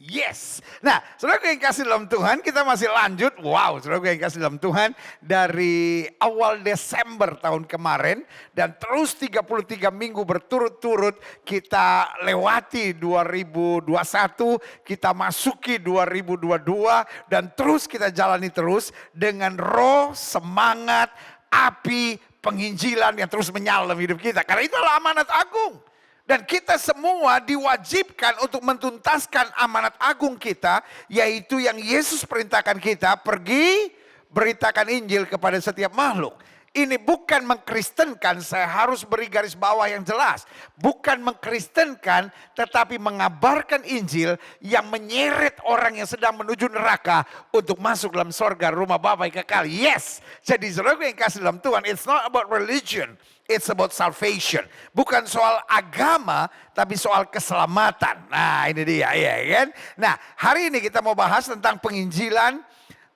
Yes. Nah, saudara yang kasih dalam Tuhan, kita masih lanjut. Wow, saudara yang kasih dalam Tuhan, dari awal Desember tahun kemarin dan terus 33 minggu berturut-turut kita lewati 2021, kita masuki 2022 dan terus kita jalani terus dengan roh, semangat, api penginjilan yang terus menyala dalam hidup kita. Karena itu adalah amanat agung. Dan kita semua diwajibkan untuk mentuntaskan amanat agung kita, yaitu yang Yesus perintahkan kita, pergi beritakan Injil kepada setiap makhluk. Ini bukan mengkristenkan, saya harus beri garis bawah yang jelas. Bukan mengkristenkan, tetapi mengabarkan Injil yang menyeret orang yang sedang menuju neraka untuk masuk dalam sorga rumah Bapa yang kekal. Yes, jadi saudara yang kasih dalam Tuhan, it's not about religion. It's about salvation. Bukan soal agama, tapi soal keselamatan. Nah ini dia, ya kan. Nah hari ini kita mau bahas tentang penginjilan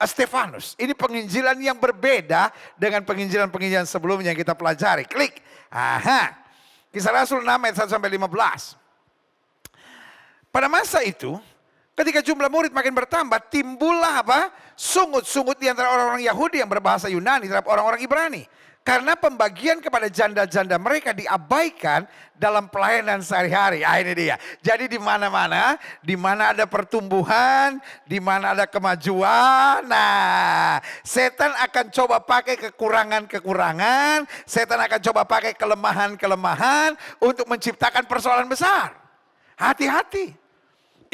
Stefanus. Ini penginjilan yang berbeda dengan penginjilan-penginjilan sebelumnya yang kita pelajari. Klik. Aha. Kisah Rasul 6 ayat 1 sampai 15. Pada masa itu, ketika jumlah murid makin bertambah, timbullah apa? Sungut-sungut di antara orang-orang Yahudi yang berbahasa Yunani terhadap orang-orang Ibrani. Karena pembagian kepada janda-janda mereka diabaikan dalam pelayanan sehari-hari. Ah ini dia. Jadi di mana-mana, di mana ada pertumbuhan, di mana ada kemajuan. Nah, setan akan coba pakai kekurangan-kekurangan, setan akan coba pakai kelemahan-kelemahan untuk menciptakan persoalan besar. Hati-hati.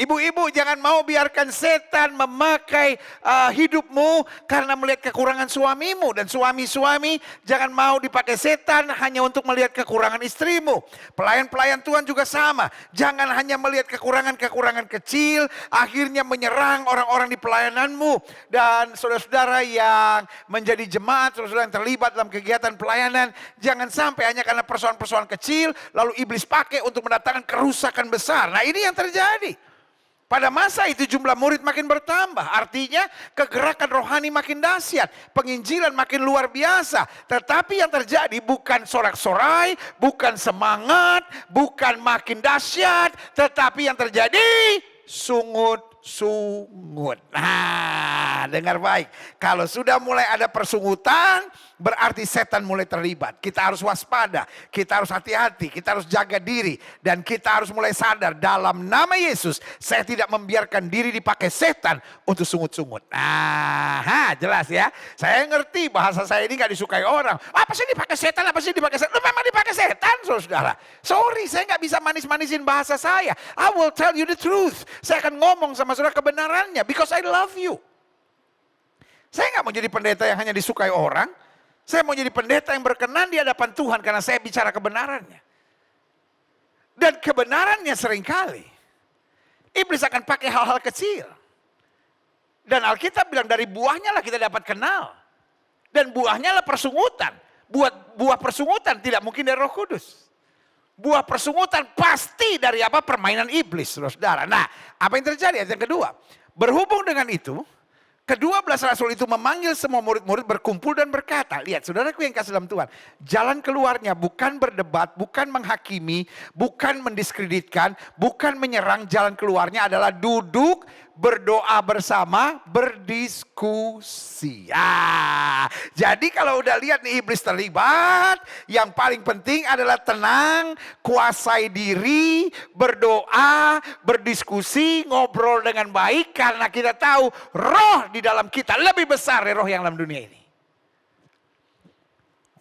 Ibu-ibu jangan mau biarkan setan memakai hidupmu karena melihat kekurangan suamimu. Dan suami-suami jangan mau dipakai setan hanya untuk melihat kekurangan istrimu. Pelayan-pelayan Tuhan juga sama. Jangan hanya melihat kekurangan-kekurangan kecil akhirnya menyerang orang-orang di pelayananmu. Dan saudara-saudara yang menjadi jemaat, saudara-saudara yang terlibat dalam kegiatan pelayanan, jangan sampai hanya karena persoalan-persoalan kecil lalu iblis pakai untuk mendatangkan kerusakan besar. Nah ini yang terjadi. Pada masa itu jumlah murid makin bertambah. Artinya kegerakan rohani makin dahsyat. Penginjilan makin luar biasa. Tetapi yang terjadi bukan sorak-sorai, bukan semangat, bukan makin dahsyat. Tetapi yang terjadi sungut-sungut. Nah, dengar baik. Kalau sudah mulai ada persungutan, berarti setan mulai terlibat. Kita harus waspada, kita harus hati-hati, kita harus jaga diri. Dan kita harus mulai sadar, dalam nama Yesus, saya tidak membiarkan diri dipakai setan untuk sungut-sungut. Nah, jelas ya. Saya ngerti bahasa saya ini gak disukai orang. Apa sih dipakai setan, apa sih dipakai setan? Lu memang dipakai setan, saudara. Sorry, saya gak bisa manis-manisin bahasa saya. I will tell you the truth. Saya akan ngomong sama saudara kebenarannya, because I love you. Saya gak mau jadi pendeta yang hanya disukai orang. Saya mau jadi pendeta yang berkenan di hadapan Tuhan karena saya bicara kebenarannya. Dan kebenarannya seringkali iblis akan pakai hal-hal kecil. Dan Alkitab bilang dari buahnya lah kita dapat kenal. Dan buahnya lah persungutan. Buah persungutan tidak mungkin dari Roh Kudus. Buah persungutan pasti dari apa? Permainan iblis, saudara. Nah, apa yang terjadi? Yang kedua, berhubung dengan itu, kedua belas rasul itu memanggil semua murid-murid berkumpul dan berkata, lihat saudaraku yang kasih dalam Tuhan, jalan keluarnya bukan berdebat, bukan menghakimi, bukan mendiskreditkan, bukan menyerang, jalan keluarnya adalah duduk, berdoa bersama, berdiskusi. Jadi kalau udah lihat nih iblis terlibat, yang paling penting adalah tenang, kuasai diri, berdoa, berdiskusi, ngobrol dengan baik. Karena kita tahu roh di dalam kita lebih besar dari roh yang dalam dunia ini.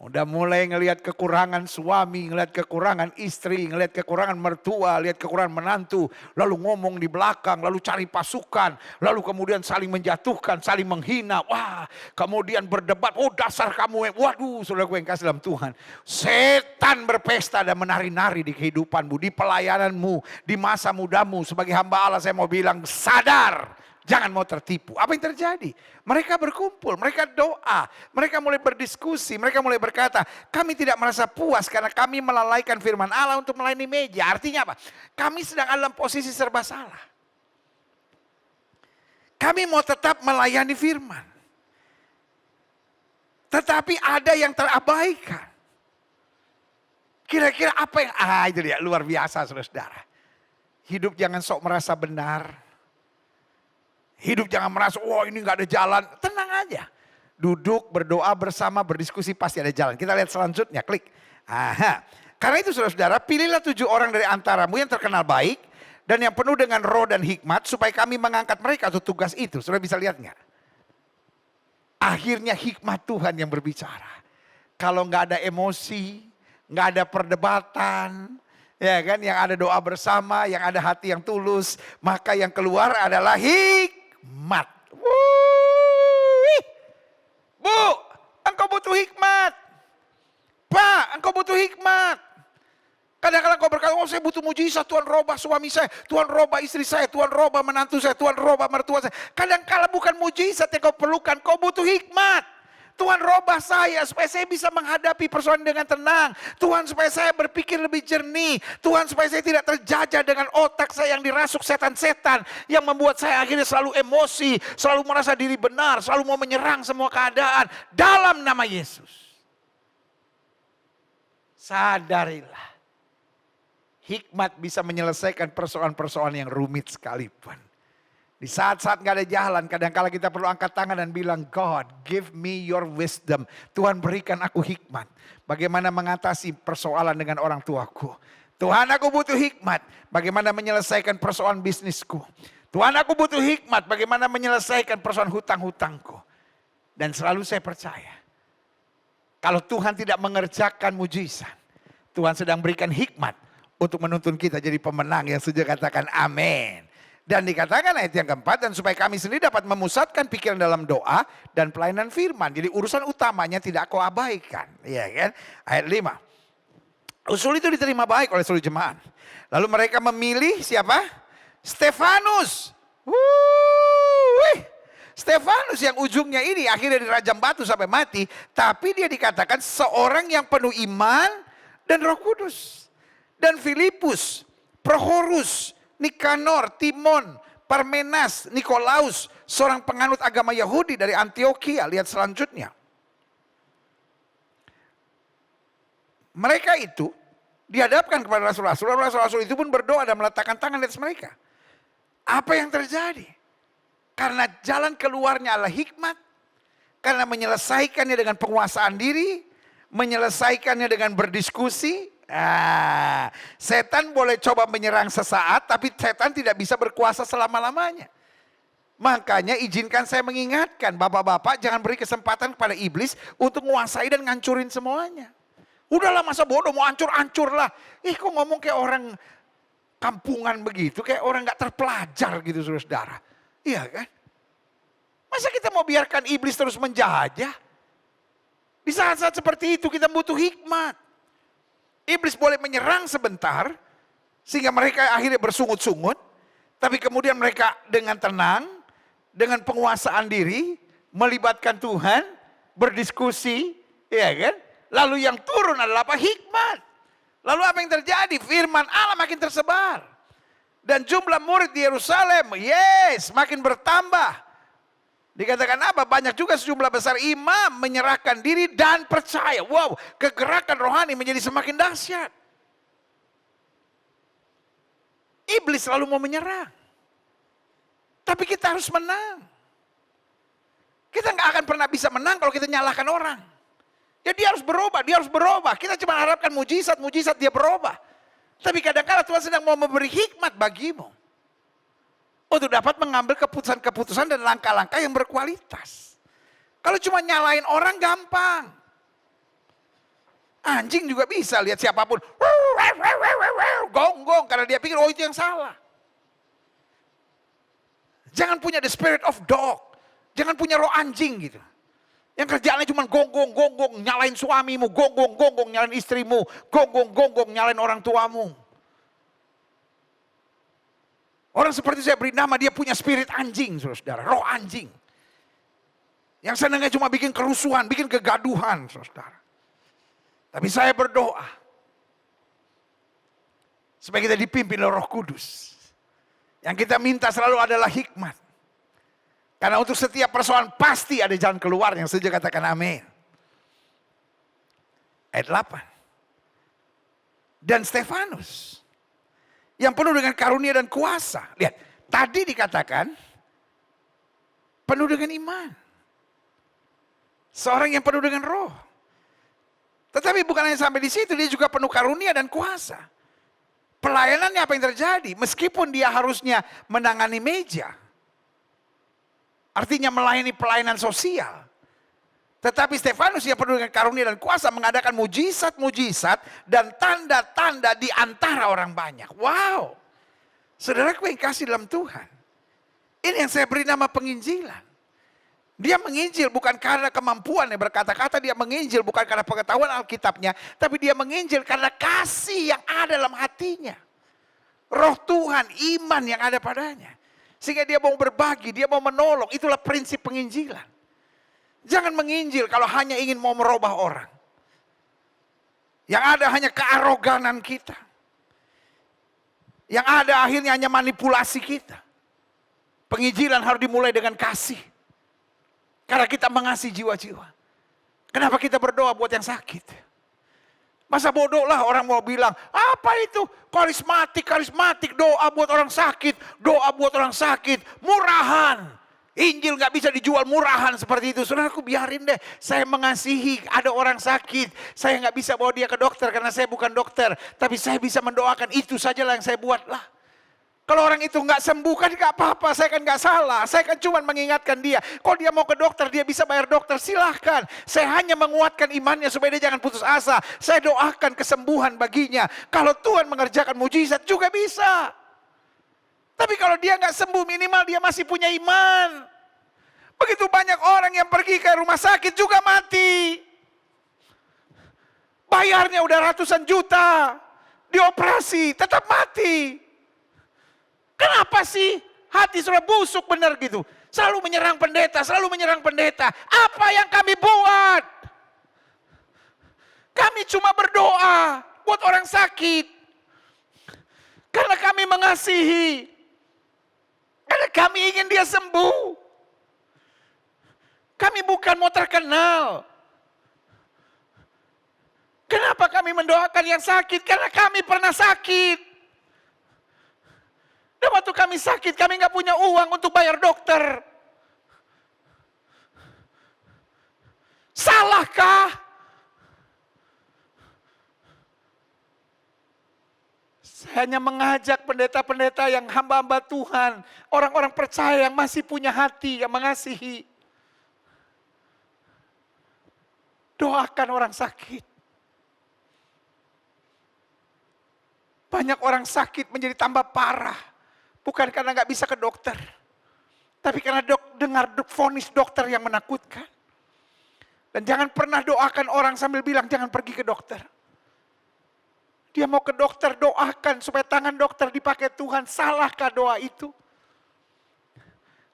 Udah mulai ngelihat kekurangan suami, ngelihat kekurangan istri, ngelihat kekurangan mertua, lihat kekurangan menantu. Lalu ngomong di belakang, lalu cari pasukan. Lalu kemudian saling menjatuhkan, saling menghina. Wah, kemudian berdebat, oh dasar kamu. Waduh, saudaraku yang kasih dalam Tuhan. Setan berpesta dan menari-nari di kehidupanmu, di pelayananmu, di masa mudamu. Sebagai hamba Allah saya mau bilang sadar. Jangan mau tertipu. Apa yang terjadi? Mereka berkumpul, mereka doa, mereka mulai berdiskusi, mereka mulai berkata, kami tidak merasa puas karena kami melalaikan firman Allah untuk melayani meja. Artinya apa? Kami sedang dalam posisi serba salah. Kami mau tetap melayani firman. Tetapi ada yang terabaikan. Kira-kira apa yang, itu dia luar biasa saudara-saudara. Hidup jangan sok merasa benar. Hidup jangan merasa, wah ini gak ada jalan. Tenang aja. Duduk, berdoa bersama, berdiskusi pasti ada jalan. Kita lihat selanjutnya, klik. Aha. Karena itu saudara-saudara, pilihlah 7 orang dari antaramu yang terkenal baik. Dan yang penuh dengan roh dan hikmat, supaya kami mengangkat mereka untuk tugas itu. Saudara bisa lihat gak? Akhirnya hikmat Tuhan yang berbicara. Kalau gak ada emosi, gak ada perdebatan, ya kan, yang ada doa bersama, yang ada hati yang tulus, maka yang keluar adalah hikmat. Wuih. Bu, engkau butuh hikmat. Pak, engkau butuh hikmat. Kadang-kadang kau berkata, oh saya butuh mujizat, Tuhan robah suami saya, Tuhan robah istri saya, Tuhan robah menantu saya, Tuhan robah mertua saya. Kadang-kadang bukan mujizat yang kau perlukan, kau butuh hikmat. Tuhan robah saya supaya saya bisa menghadapi persoalan dengan tenang. Tuhan supaya saya berpikir lebih jernih. Tuhan supaya saya tidak terjajah dengan otak saya yang dirasuk setan-setan. Yang membuat saya akhirnya selalu emosi, selalu merasa diri benar, selalu mau menyerang semua keadaan. Dalam nama Yesus. Sadarilah. Hikmat bisa menyelesaikan persoalan-persoalan yang rumit sekalipun. Di saat-saat gak ada jalan, kadang-kala kita perlu angkat tangan dan bilang, God, give me your wisdom. Tuhan berikan aku hikmat. Bagaimana mengatasi persoalan dengan orang tuaku. Tuhan aku butuh hikmat. Bagaimana menyelesaikan persoalan bisnisku. Tuhan aku butuh hikmat. Bagaimana menyelesaikan persoalan hutang-hutangku. Dan selalu saya percaya. Kalau Tuhan tidak mengerjakan mujizat. Tuhan sedang berikan hikmat. Untuk menuntun kita jadi pemenang yang setuju katakan amin. Dan dikatakan ayat yang keempat, dan supaya kami sendiri dapat memusatkan pikiran dalam doa dan pelayanan firman. Jadi urusan utamanya tidak kau abaikan. Iya kan? Ayat 5. Usul itu diterima baik oleh seluruh jemaat. Lalu mereka memilih siapa? Stefanus. Stefanus yang ujungnya ini akhirnya dirajam batu sampai mati. Tapi dia dikatakan seorang yang penuh iman dan Roh Kudus. Dan Filipus, Prochorus, Nikanor, Timon, Parmenas, Nikolaus, seorang penganut agama Yahudi dari Antioquia. Lihat selanjutnya. Mereka itu dihadapkan kepada rasul-rasul. Rasul-rasul itu pun berdoa dan meletakkan tangan di atas mereka. Apa yang terjadi? Karena jalan keluarnya adalah hikmat. Karena menyelesaikannya dengan penguasaan diri. Menyelesaikannya dengan berdiskusi. Setan boleh coba menyerang sesaat, tapi setan tidak bisa berkuasa selama-lamanya. Makanya izinkan saya mengingatkan, bapak-bapak jangan beri kesempatan kepada iblis untuk menguasai dan ngancurin semuanya. Udahlah masa bodoh mau hancur-hancur lah. Kok ngomong kayak orang kampungan begitu, kayak orang gak terpelajar gitu saudara-saudara. Iya kan? Masa kita mau biarkan iblis terus menjajah? Di saat-saat seperti itu kita butuh hikmat. Iblis boleh menyerang sebentar, sehingga mereka akhirnya bersungut-sungut. Tapi kemudian mereka dengan tenang, dengan penguasaan diri, melibatkan Tuhan, berdiskusi, ya kan? Lalu yang turun adalah apa? Hikmat. Lalu apa yang terjadi? Firman Allah makin tersebar. Dan jumlah murid di Yerusalem, makin bertambah. Dikatakan apa? Banyak juga sejumlah besar imam menyerahkan diri dan percaya. Wow, kegerakan rohani menjadi semakin dahsyat. Iblis selalu mau menyerang. Tapi kita harus menang. Kita nggak akan pernah bisa menang kalau kita nyalahkan orang. Ya dia harus berubah, dia harus berubah. Kita cuma harapkan mujizat dia berubah. Tapi kadang-kadang Tuhan sedang mau memberi hikmat bagimu. Untuk dapat mengambil keputusan-keputusan dan langkah-langkah yang berkualitas. Kalau cuma nyalain orang gampang. Anjing juga bisa lihat siapapun. Gonggong karena dia pikir itu yang salah. Jangan punya the spirit of dog. Jangan punya roh anjing gitu. Yang kerjaannya cuma gonggong, nyalain suamimu. Gonggong, nyalain istrimu. Gonggong, nyalain orang tuamu. Orang seperti saya beri nama dia punya spirit anjing, saudara, roh anjing. Yang senangnya cuma bikin kerusuhan, bikin kegaduhan, saudara. Tapi saya berdoa. Supaya kita dipimpin oleh Roh Kudus. Yang kita minta selalu adalah hikmat. Karena untuk setiap persoalan pasti ada jalan keluar yang setuju katakan amin. Ayat 8. Dan Stefanus. Yang penuh dengan karunia dan kuasa. Lihat, tadi dikatakan penuh dengan iman. Seorang yang penuh dengan roh. Tetapi bukan hanya sampai di situ, dia juga penuh karunia dan kuasa. Pelayanannya apa yang terjadi? Meskipun dia harusnya menangani meja. Artinya melayani pelayanan sosial. Tetapi Stefanus yang penuh dengan karunia dan kuasa mengadakan mujizat-mujizat dan tanda-tanda di antara orang banyak. Wow. Saudaraku yang kasih dalam Tuhan. Ini yang saya beri nama penginjilan. Dia menginjil bukan karena kemampuannya berkata-kata, dia menginjil bukan karena pengetahuan Alkitabnya, tapi dia menginjil karena kasih yang ada dalam hatinya. Roh Tuhan, iman yang ada padanya. Sehingga dia mau berbagi, dia mau menolong, itulah prinsip penginjilan. Jangan menginjil kalau hanya ingin mau merubah orang. Yang ada hanya kearoganan kita. Yang ada akhirnya hanya manipulasi kita. Penginjilan harus dimulai dengan kasih. Karena kita mengasihi jiwa-jiwa. Kenapa kita berdoa buat yang sakit? Masa bodoh lah orang mau bilang, apa itu karismatik, doa buat orang sakit, murahan. Injil gak bisa dijual murahan seperti itu. Saudaraku biarin deh, saya mengasihi ada orang sakit. Saya gak bisa bawa dia ke dokter karena saya bukan dokter. Tapi saya bisa mendoakan, itu sajalah yang saya buat lah. Kalau orang itu nggak sembuh kan nggak apa-apa, saya kan nggak salah. Saya kan cuma mengingatkan dia. Kalau dia mau ke dokter, dia bisa bayar dokter, silahkan. Saya hanya menguatkan imannya supaya dia jangan putus asa. Saya doakan kesembuhan baginya. Kalau Tuhan mengerjakan mujizat juga bisa. Tapi kalau dia nggak sembuh, minimal dia masih punya iman. Begitu banyak orang yang pergi ke rumah sakit juga mati. Bayarnya udah ratusan juta, dioperasi, tetap mati. Kenapa sih hati sudah busuk benar gitu? Selalu menyerang pendeta, Apa yang kami buat? Kami cuma berdoa buat orang sakit. Karena kami mengasihi. Karena kami ingin dia sembuh. Kami bukan mau terkenal. Kenapa kami mendoakan yang sakit? Karena kami pernah sakit. Dan waktu kami sakit, kami nggak punya uang untuk bayar dokter. Salahkah? Saya hanya mengajak pendeta-pendeta yang hamba-hamba Tuhan, orang-orang percaya yang masih punya hati, yang mengasihi. Doakan orang sakit. Banyak orang sakit menjadi tambah parah. Bukan karena gak bisa ke dokter. Tapi karena dengar vonis dokter yang menakutkan. Dan jangan pernah doakan orang sambil bilang jangan pergi ke dokter. Dia mau ke dokter, doakan supaya tangan dokter dipakai Tuhan. Salahkah doa itu?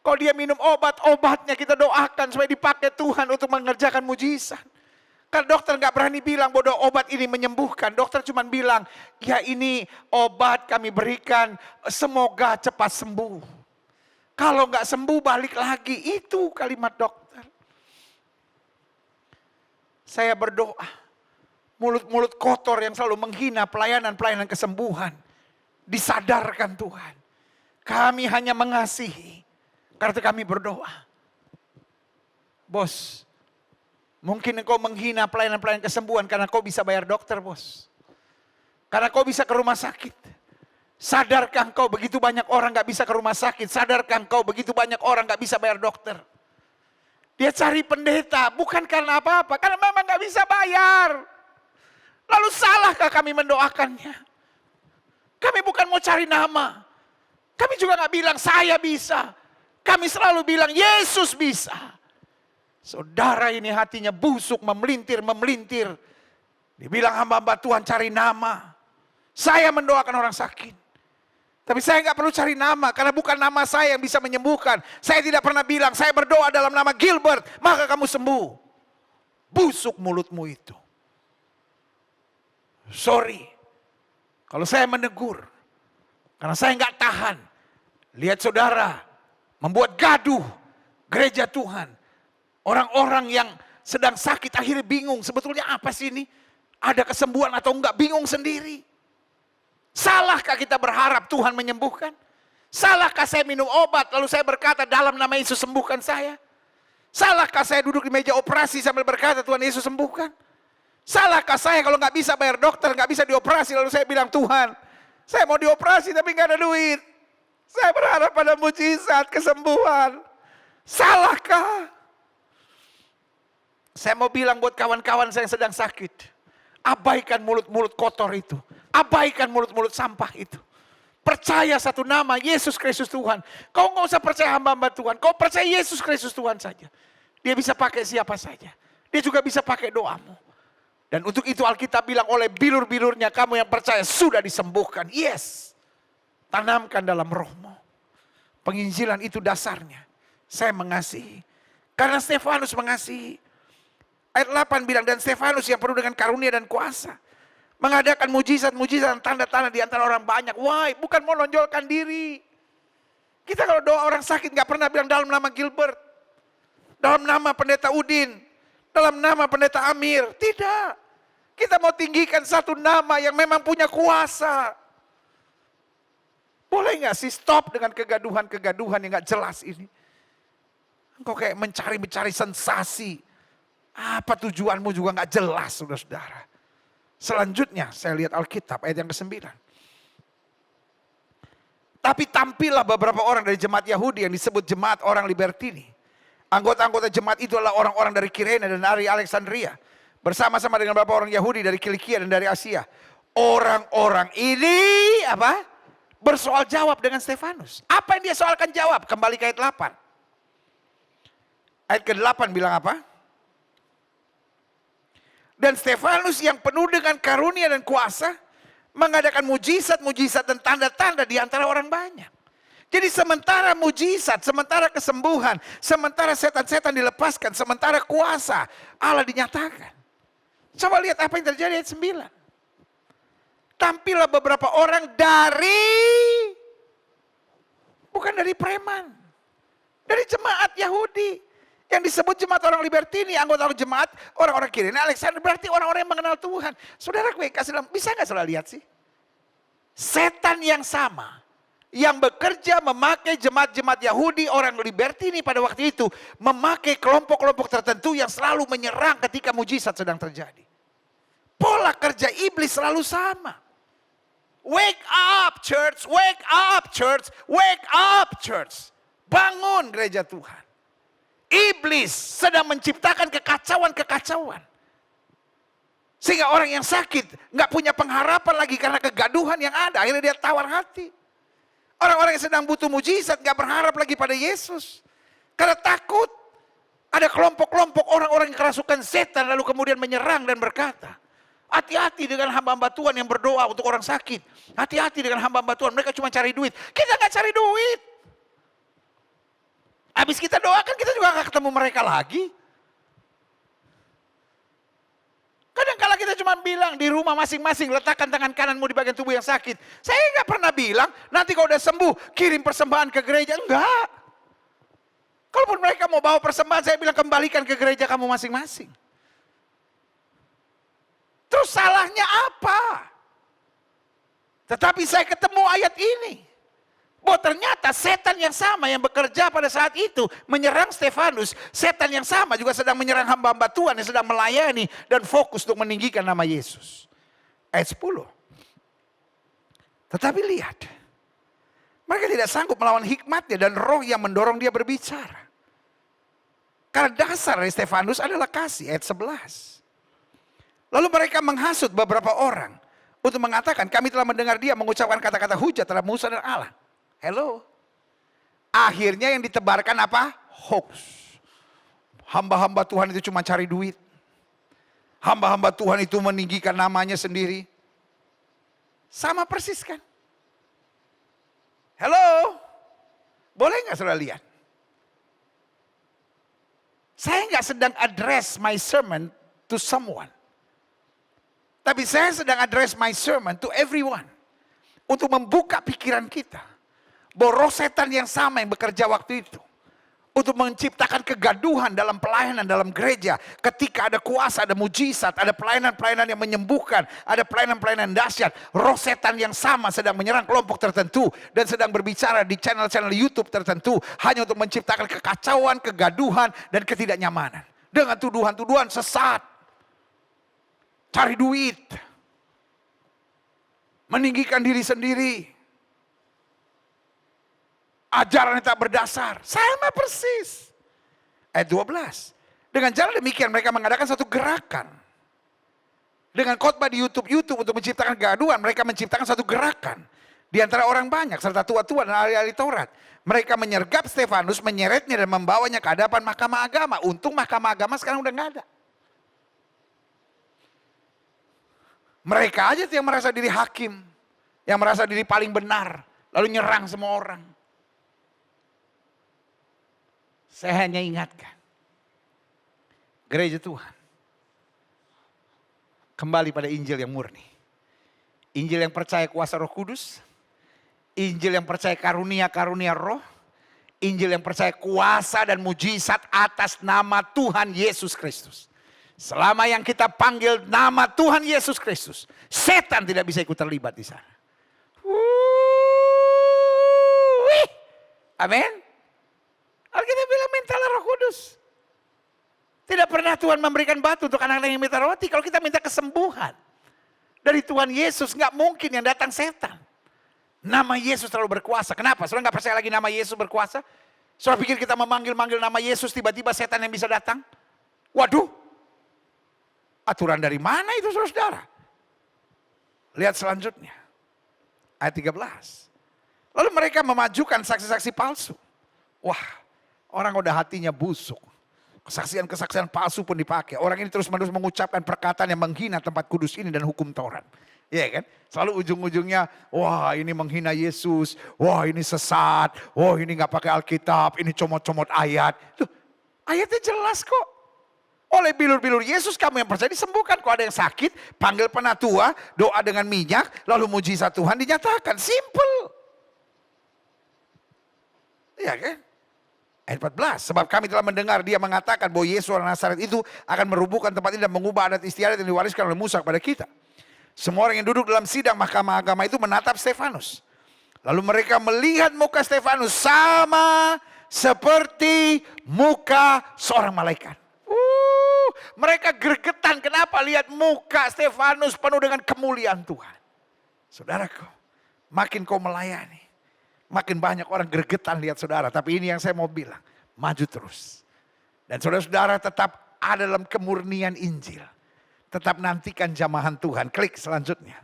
Kalau dia minum obat-obatnya kita doakan supaya dipakai Tuhan untuk mengerjakan mujizat. Karena dokter gak berani bilang bahwa obat ini menyembuhkan. Dokter cuma bilang, ya ini obat kami berikan, semoga cepat sembuh. Kalau gak sembuh balik lagi, itu kalimat dokter. Saya berdoa, mulut-mulut kotor yang selalu menghina pelayanan-pelayanan kesembuhan. Disadarkan Tuhan. Kami hanya mengasihi, karena kami berdoa. Bos, mungkin engkau menghina pelayanan-pelayanan kesembuhan karena kau bisa bayar dokter, bos. Karena kau bisa ke rumah sakit. Sadarkah engkau begitu banyak orang gak bisa ke rumah sakit? Sadarkah engkau begitu banyak orang gak bisa bayar dokter? Dia cari pendeta bukan karena apa-apa, karena memang gak bisa bayar. Lalu salahkah kami mendoakannya? Kami bukan mau cari nama. Kami juga gak bilang saya bisa. Kami selalu bilang Yesus bisa. Saudara ini hatinya busuk, memelintir. Dibilang hamba-hamba Tuhan cari nama. Saya mendoakan orang sakit. Tapi saya nggak perlu cari nama, karena bukan nama saya yang bisa menyembuhkan. Saya tidak pernah bilang, saya berdoa dalam nama Gilbert, maka kamu sembuh. Busuk mulutmu itu. Sorry, kalau saya menegur, karena saya nggak tahan. Lihat saudara, membuat gaduh gereja Tuhan. Orang-orang yang sedang sakit akhirnya bingung. Sebetulnya apa sih ini? Ada kesembuhan atau enggak? Bingung sendiri. Salahkah kita berharap Tuhan menyembuhkan? Salahkah saya minum obat lalu saya berkata dalam nama Yesus sembuhkan saya? Salahkah saya duduk di meja operasi sambil berkata Tuhan Yesus sembuhkan? Salahkah saya kalau nggak bisa bayar dokter, nggak bisa dioperasi lalu saya bilang Tuhan, saya mau dioperasi tapi nggak ada duit. Saya berharap pada mujizat kesembuhan. Salahkah? Saya mau bilang buat kawan-kawan saya yang sedang sakit, abaikan mulut-mulut kotor itu. Abaikan mulut-mulut sampah itu. Percaya satu nama, Yesus Kristus Tuhan. Kau nggak usah percaya hamba-hamba Tuhan. Kau percaya Yesus Kristus Tuhan saja. Dia bisa pakai siapa saja. Dia juga bisa pakai doamu. Dan untuk itu Alkitab bilang oleh bilur-bilurnya kamu yang percaya sudah disembuhkan. Yes. Tanamkan dalam rohmu. Penginjilan itu dasarnya. Saya mengasihi. Karena Stefanus mengasihi. Ayat 8 bilang, dan Stefanus yang penuh dengan karunia dan kuasa. Mengadakan mujizat-mujizat dan tanda-tanda di antara orang banyak. Why? Bukan mau nonjolkan diri. Kita kalau doa orang sakit gak pernah bilang dalam nama Gilbert. Dalam nama pendeta Udin. Dalam nama pendeta Amir. Tidak. Kita mau tinggikan satu nama yang memang punya kuasa. Boleh gak sih stop dengan kegaduhan-kegaduhan yang gak jelas ini. Engkau kayak mencari-mencari sensasi. Apa tujuanmu juga gak jelas saudara-saudara. Selanjutnya saya lihat Alkitab ayat yang ke-9. Tapi tampillah beberapa orang dari jemaat Yahudi yang disebut jemaat orang Libertini. Anggota-anggota jemaat itu adalah orang-orang dari Kirene dan dari Alexandria. Bersama-sama dengan beberapa orang Yahudi dari Kilikia dan dari Asia. Orang-orang ini apa? Bersoal jawab dengan Stefanus. Apa yang dia soalkan jawab? Kembali ke ayat 8. Ayat ke-8 bilang apa? Dan Stefanus yang penuh dengan karunia dan kuasa mengadakan mujizat-mujizat dan tanda-tanda di antara orang banyak. Jadi sementara mujizat, sementara kesembuhan, sementara setan-setan dilepaskan, sementara kuasa Allah dinyatakan. Coba lihat apa yang terjadi ayat 9. Tampillah beberapa orang bukan dari preman, dari jemaat Yahudi. Yang disebut jemaat orang Libertini, anggota jemaat orang-orang Kirene, Alexander, berarti orang-orang yang mengenal Tuhan. Saudara gue kasih bisa gak saudara lihat sih? Setan yang sama, yang bekerja memakai jemaat-jemaat Yahudi, orang Libertini pada waktu itu, memakai kelompok-kelompok tertentu yang selalu menyerang ketika mujizat sedang terjadi. Pola kerja iblis selalu sama. Wake up church, wake up church, wake up church. Bangun gereja Tuhan. Iblis sedang menciptakan kekacauan-kekacauan. Sehingga orang yang sakit gak punya pengharapan lagi karena kegaduhan yang ada. Akhirnya dia tawar hati. Orang-orang yang sedang butuh mujizat gak berharap lagi pada Yesus. Karena takut. Ada kelompok-kelompok orang-orang yang kerasukan setan lalu kemudian menyerang dan berkata, hati-hati dengan hamba-hamba Tuhan yang berdoa untuk orang sakit. Hati-hati dengan hamba-hamba Tuhan, mereka cuma cari duit. Kita gak cari duit. Habis kita doakan kita juga gak ketemu mereka lagi. Kadang-kala kita cuma bilang di rumah masing-masing letakkan tangan kananmu di bagian tubuh yang sakit. Saya gak pernah bilang nanti kalau udah sembuh kirim persembahan ke gereja. Enggak. Kalaupun mereka mau bawa persembahan saya bilang kembalikan ke gereja kamu masing-masing. Terus salahnya apa? Tetapi saya ketemu ayat ini. Bahwa ternyata setan yang sama yang bekerja pada saat itu menyerang Stefanus. Setan yang sama juga sedang menyerang hamba-hamba Tuhan yang sedang melayani dan fokus untuk meninggikan nama Yesus. Ayat 10. Tetapi lihat. Mereka tidak sanggup melawan hikmatnya dan roh yang mendorong dia berbicara. Karena dasar dari Stefanus adalah kasih. Ayat 11. Lalu mereka menghasut beberapa orang. Untuk mengatakan kami telah mendengar dia mengucapkan kata-kata hujat terhadap Musa dan Allah. Hello. Akhirnya yang ditebarkan apa? Hoax. Hamba-hamba Tuhan itu cuma cari duit. Hamba-hamba Tuhan itu meninggikan namanya sendiri. Sama persis kan? Hello. Boleh gak saudara lihat? Saya gak sedang address my sermon to someone. Tapi saya sedang address my sermon to everyone. Untuk membuka pikiran kita. Bahwa roh setan yang sama yang bekerja waktu itu. untuk menciptakan kegaduhan dalam pelayanan dalam gereja. Ketika ada kuasa, ada mujizat, ada pelayanan-pelayanan yang menyembuhkan, ada pelayanan-pelayanan dahsyat, roh setan yang sama sedang menyerang kelompok tertentu dan sedang berbicara di channel-channel YouTube tertentu hanya untuk menciptakan kekacauan, kegaduhan, dan ketidaknyamanan dengan tuduhan-tuduhan sesat, cari duit, meninggikan diri sendiri, ajaran yang tak berdasar. Sama persis. Ayat 12. Dengan cara demikian mereka mengadakan satu gerakan. Dengan khotbah di YouTube untuk menciptakan kegaduhan, mereka menciptakan satu gerakan. Di antara orang banyak serta tua-tua dan ahli-ahli Taurat. Mereka menyergap Stefanus, menyeretnya dan membawanya ke hadapan mahkamah agama. Untung mahkamah agama sekarang udah nggak ada. Mereka aja yang merasa diri hakim. Yang merasa diri paling benar. Lalu nyerang semua orang. Saya hanya ingatkan, gereja Tuhan, kembali pada Injil yang murni. Injil yang percaya kuasa Roh Kudus, Injil yang percaya karunia-karunia Roh, Injil yang percaya kuasa dan mujizat atas nama Tuhan Yesus Kristus. Selama yang kita panggil nama Tuhan Yesus Kristus, setan tidak bisa ikut terlibat di sana. Amin. Alkitab bilang mintalah Roh Kudus. Tidak pernah Tuhan memberikan batu untuk anak-anak yang minta roti. Kalau kita minta kesembuhan dari Tuhan Yesus, nggak mungkin yang datang setan. Nama Yesus terlalu berkuasa. Kenapa? Saudara nggak percaya lagi nama Yesus berkuasa? Saudara pikir kita memanggil-manggil nama Yesus, tiba-tiba setan yang bisa datang? Waduh, aturan dari mana itu saudara? Lihat selanjutnya, ayat 13. Lalu mereka memajukan saksi-saksi palsu. Wah, orang udah hatinya busuk. Kesaksian-kesaksian palsu pun dipakai. Orang ini terus-menerus mengucapkan perkataan yang menghina tempat kudus ini dan hukum Taurat. Iya kan? Selalu ujung-ujungnya, wah ini menghina Yesus, wah ini sesat, wah ini gak pakai Alkitab, ini comot-comot ayat. Loh, ayatnya jelas kok. Oleh bilur-bilur Yesus kamu yang percaya disembuhkan. Kalau ada yang sakit, panggil penatua, doa dengan minyak, lalu mujizat Tuhan dinyatakan. Simple. Iya kan? Ayat 14, sebab kami telah mendengar dia mengatakan bahwa Yesus orang Nazaret itu akan merubuhkan tempat ini dan mengubah adat istiadat yang diwariskan oleh Musa kepada kita. Semua orang yang duduk dalam sidang mahkamah agama itu menatap Stefanus. Lalu mereka melihat muka Stefanus sama seperti muka seorang malaikat. Mereka gregetan, kenapa lihat muka Stefanus penuh dengan kemuliaan Tuhan. Saudaraku, makin kau melayani, makin banyak orang gregetan lihat saudara. Tapi ini yang saya mau bilang, maju terus. Dan saudara-saudara tetap ada dalam kemurnian Injil. Tetap nantikan jamahan Tuhan. Klik selanjutnya.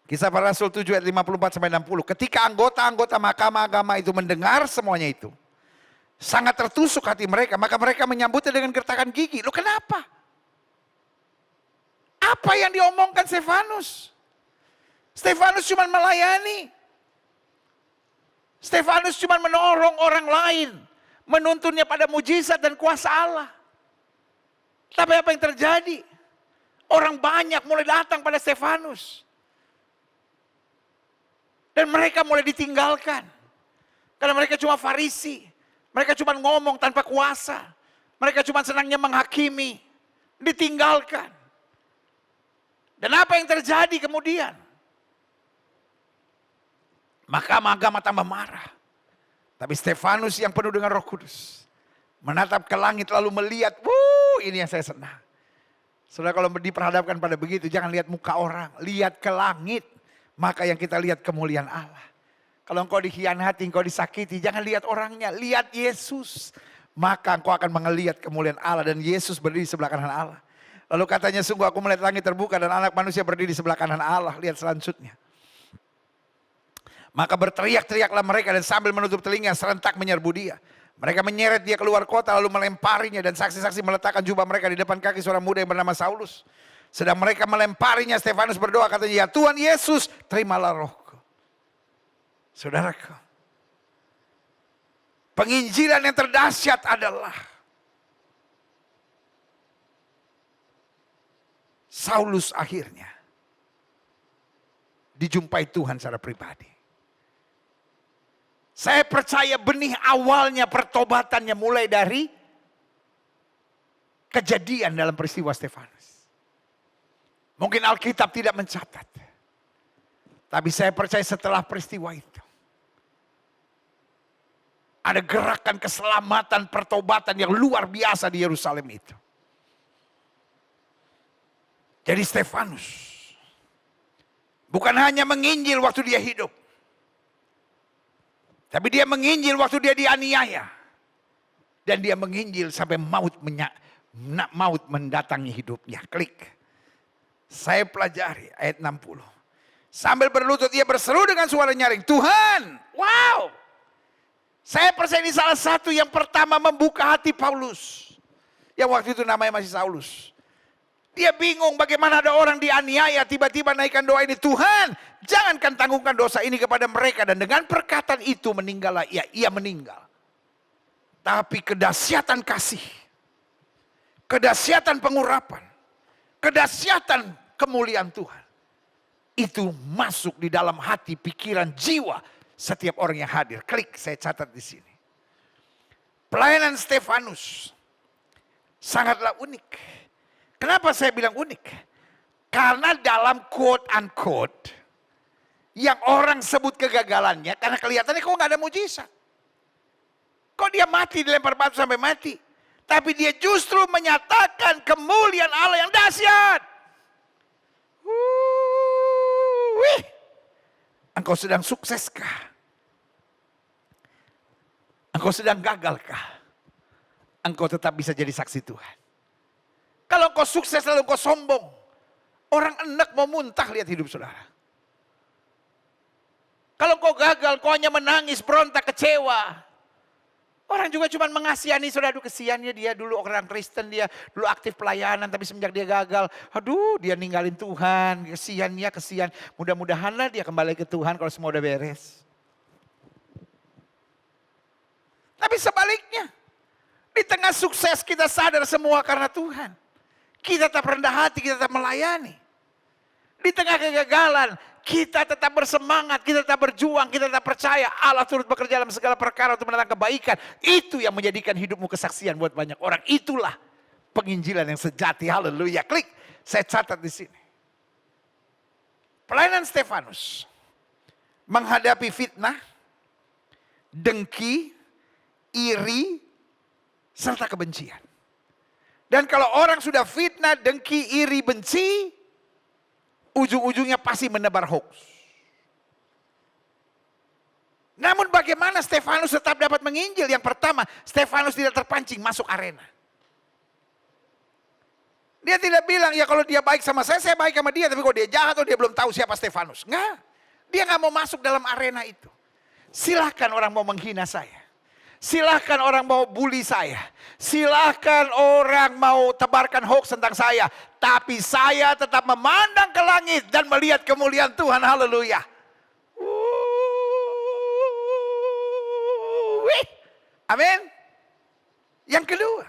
Kisah Para Rasul 7 ayat 54 sampai 60. Ketika anggota-anggota mahkamah agama itu mendengar semuanya itu, sangat tertusuk hati mereka. Maka mereka menyambutnya dengan gertakan gigi. Loh kenapa? Apa yang diomongkan Stefanus? Stefanus cuma melayani. Stefanus cuma menolong orang lain. Menuntunnya pada mujizat dan kuasa Allah. Tapi apa yang terjadi? Orang banyak mulai datang pada Stefanus. Dan mereka mulai ditinggalkan. Karena mereka cuma Farisi. Mereka cuma ngomong tanpa kuasa. Mereka cuma senangnya menghakimi. Ditinggalkan. Dan apa yang terjadi kemudian? Mahkamah agama tambah marah. Tapi Stefanus yang penuh dengan Roh Kudus menatap ke langit lalu melihat, ini yang saya senang. Saudara kalau diperhadapkan pada begitu, jangan lihat muka orang, lihat ke langit. Maka yang kita lihat kemuliaan Allah. Kalau engkau dikhianati, engkau disakiti, jangan lihat orangnya, lihat Yesus. Maka engkau akan melihat kemuliaan Allah dan Yesus berdiri di sebelah kanan Allah. Lalu katanya, sungguh aku melihat langit terbuka dan anak manusia berdiri di sebelah kanan Allah. Lihat selanjutnya. Maka berteriak-teriaklah mereka dan sambil menutup telinga serentak menyerbu dia. Mereka menyeret dia keluar kota lalu melemparinya dan saksi-saksi meletakkan jubah mereka di depan kaki seorang muda yang bernama Saulus. Sedang mereka melemparinya, Stefanus berdoa katanya, ya Tuhan Yesus terimalah rohku. Saudaraku, penginjilan yang terdahsyat adalah Saulus akhirnya dijumpai Tuhan secara pribadi. Saya percaya benih awalnya pertobatannya mulai dari kejadian dalam peristiwa Stefanus. Mungkin Alkitab tidak mencatat. Tapi saya percaya setelah peristiwa itu, ada gerakan keselamatan pertobatan yang luar biasa di Yerusalem itu. Jadi Stefanus bukan hanya menginjil waktu dia hidup. Tapi dia menginjil waktu dia dianiaya. Dan dia menginjil sampai maut mendatangi hidupnya. Klik. Saya pelajari ayat 60. Sambil berlutut ia berseru dengan suara nyaring, Tuhan, wow. Saya percaya ini salah satu yang pertama membuka hati Paulus. Yang waktu itu namanya masih Saulus. Dia bingung bagaimana ada orang dianiaya, tiba-tiba naikkan doa ini, Tuhan, jangankan tanggungkan dosa ini kepada mereka. Dan dengan perkataan itu meninggallah ia meninggal. Tapi kedahsyatan kasih, kedahsyatan pengurapan, kedahsyatan kemuliaan Tuhan, itu masuk di dalam hati, pikiran, jiwa setiap orang yang hadir. Klik, saya catat di sini. Pelayanan Stefanus sangatlah unik. Kenapa saya bilang unik? Karena dalam quote unquote yang orang sebut kegagalannya, karena kelihatannya kok nggak ada mujizat. Kok dia mati, dilempar batu sampai mati. Tapi dia justru menyatakan kemuliaan Allah yang dahsyat. Wih, engkau sedang sukseskah? Engkau sedang gagalkah? Engkau tetap bisa jadi saksi Tuhan. Kalau engkau sukses lalu engkau sombong, orang enak mau muntah lihat hidup saudara. Kalau engkau gagal, kau hanya menangis, berontak, kecewa. Orang juga cuma mengasihani saudara, aduh kesiannya dia dulu orang Kristen, dia dulu aktif pelayanan tapi semenjak dia gagal, aduh dia ninggalin Tuhan, kesian. Mudah-mudahanlah dia kembali ke Tuhan kalau semua udah beres. Tapi sebaliknya, di tengah sukses kita sadar semua karena Tuhan. Kita tetap rendah hati, kita tetap melayani. Di tengah kegagalan, kita tetap bersemangat, kita tetap berjuang, kita tetap percaya Allah turut bekerja dalam segala perkara untuk mendatangkan kebaikan. Itu yang menjadikan hidupmu kesaksian buat banyak orang. Itulah penginjilan yang sejati. Haleluya. Klik, saya catat di sini. Pelayanan Stefanus menghadapi fitnah, dengki, iri, serta kebencian. Dan kalau orang sudah fitnah, dengki, iri, benci, ujung-ujungnya pasti menebar hoax. Namun bagaimana Stefanus tetap dapat menginjil? Yang pertama, Stefanus tidak terpancing masuk arena. Dia tidak bilang, ya kalau dia baik sama saya baik sama dia. Tapi kalau dia jahat atau dia belum tahu siapa Stefanus. Enggak, dia nggak mau masuk dalam arena itu. Silahkan orang mau menghina saya. Silahkan orang mau bully saya. Silahkan orang mau tebarkan hoax tentang saya. Tapi saya tetap memandang ke langit dan melihat kemuliaan Tuhan. Haleluya. Amin. Yang kedua,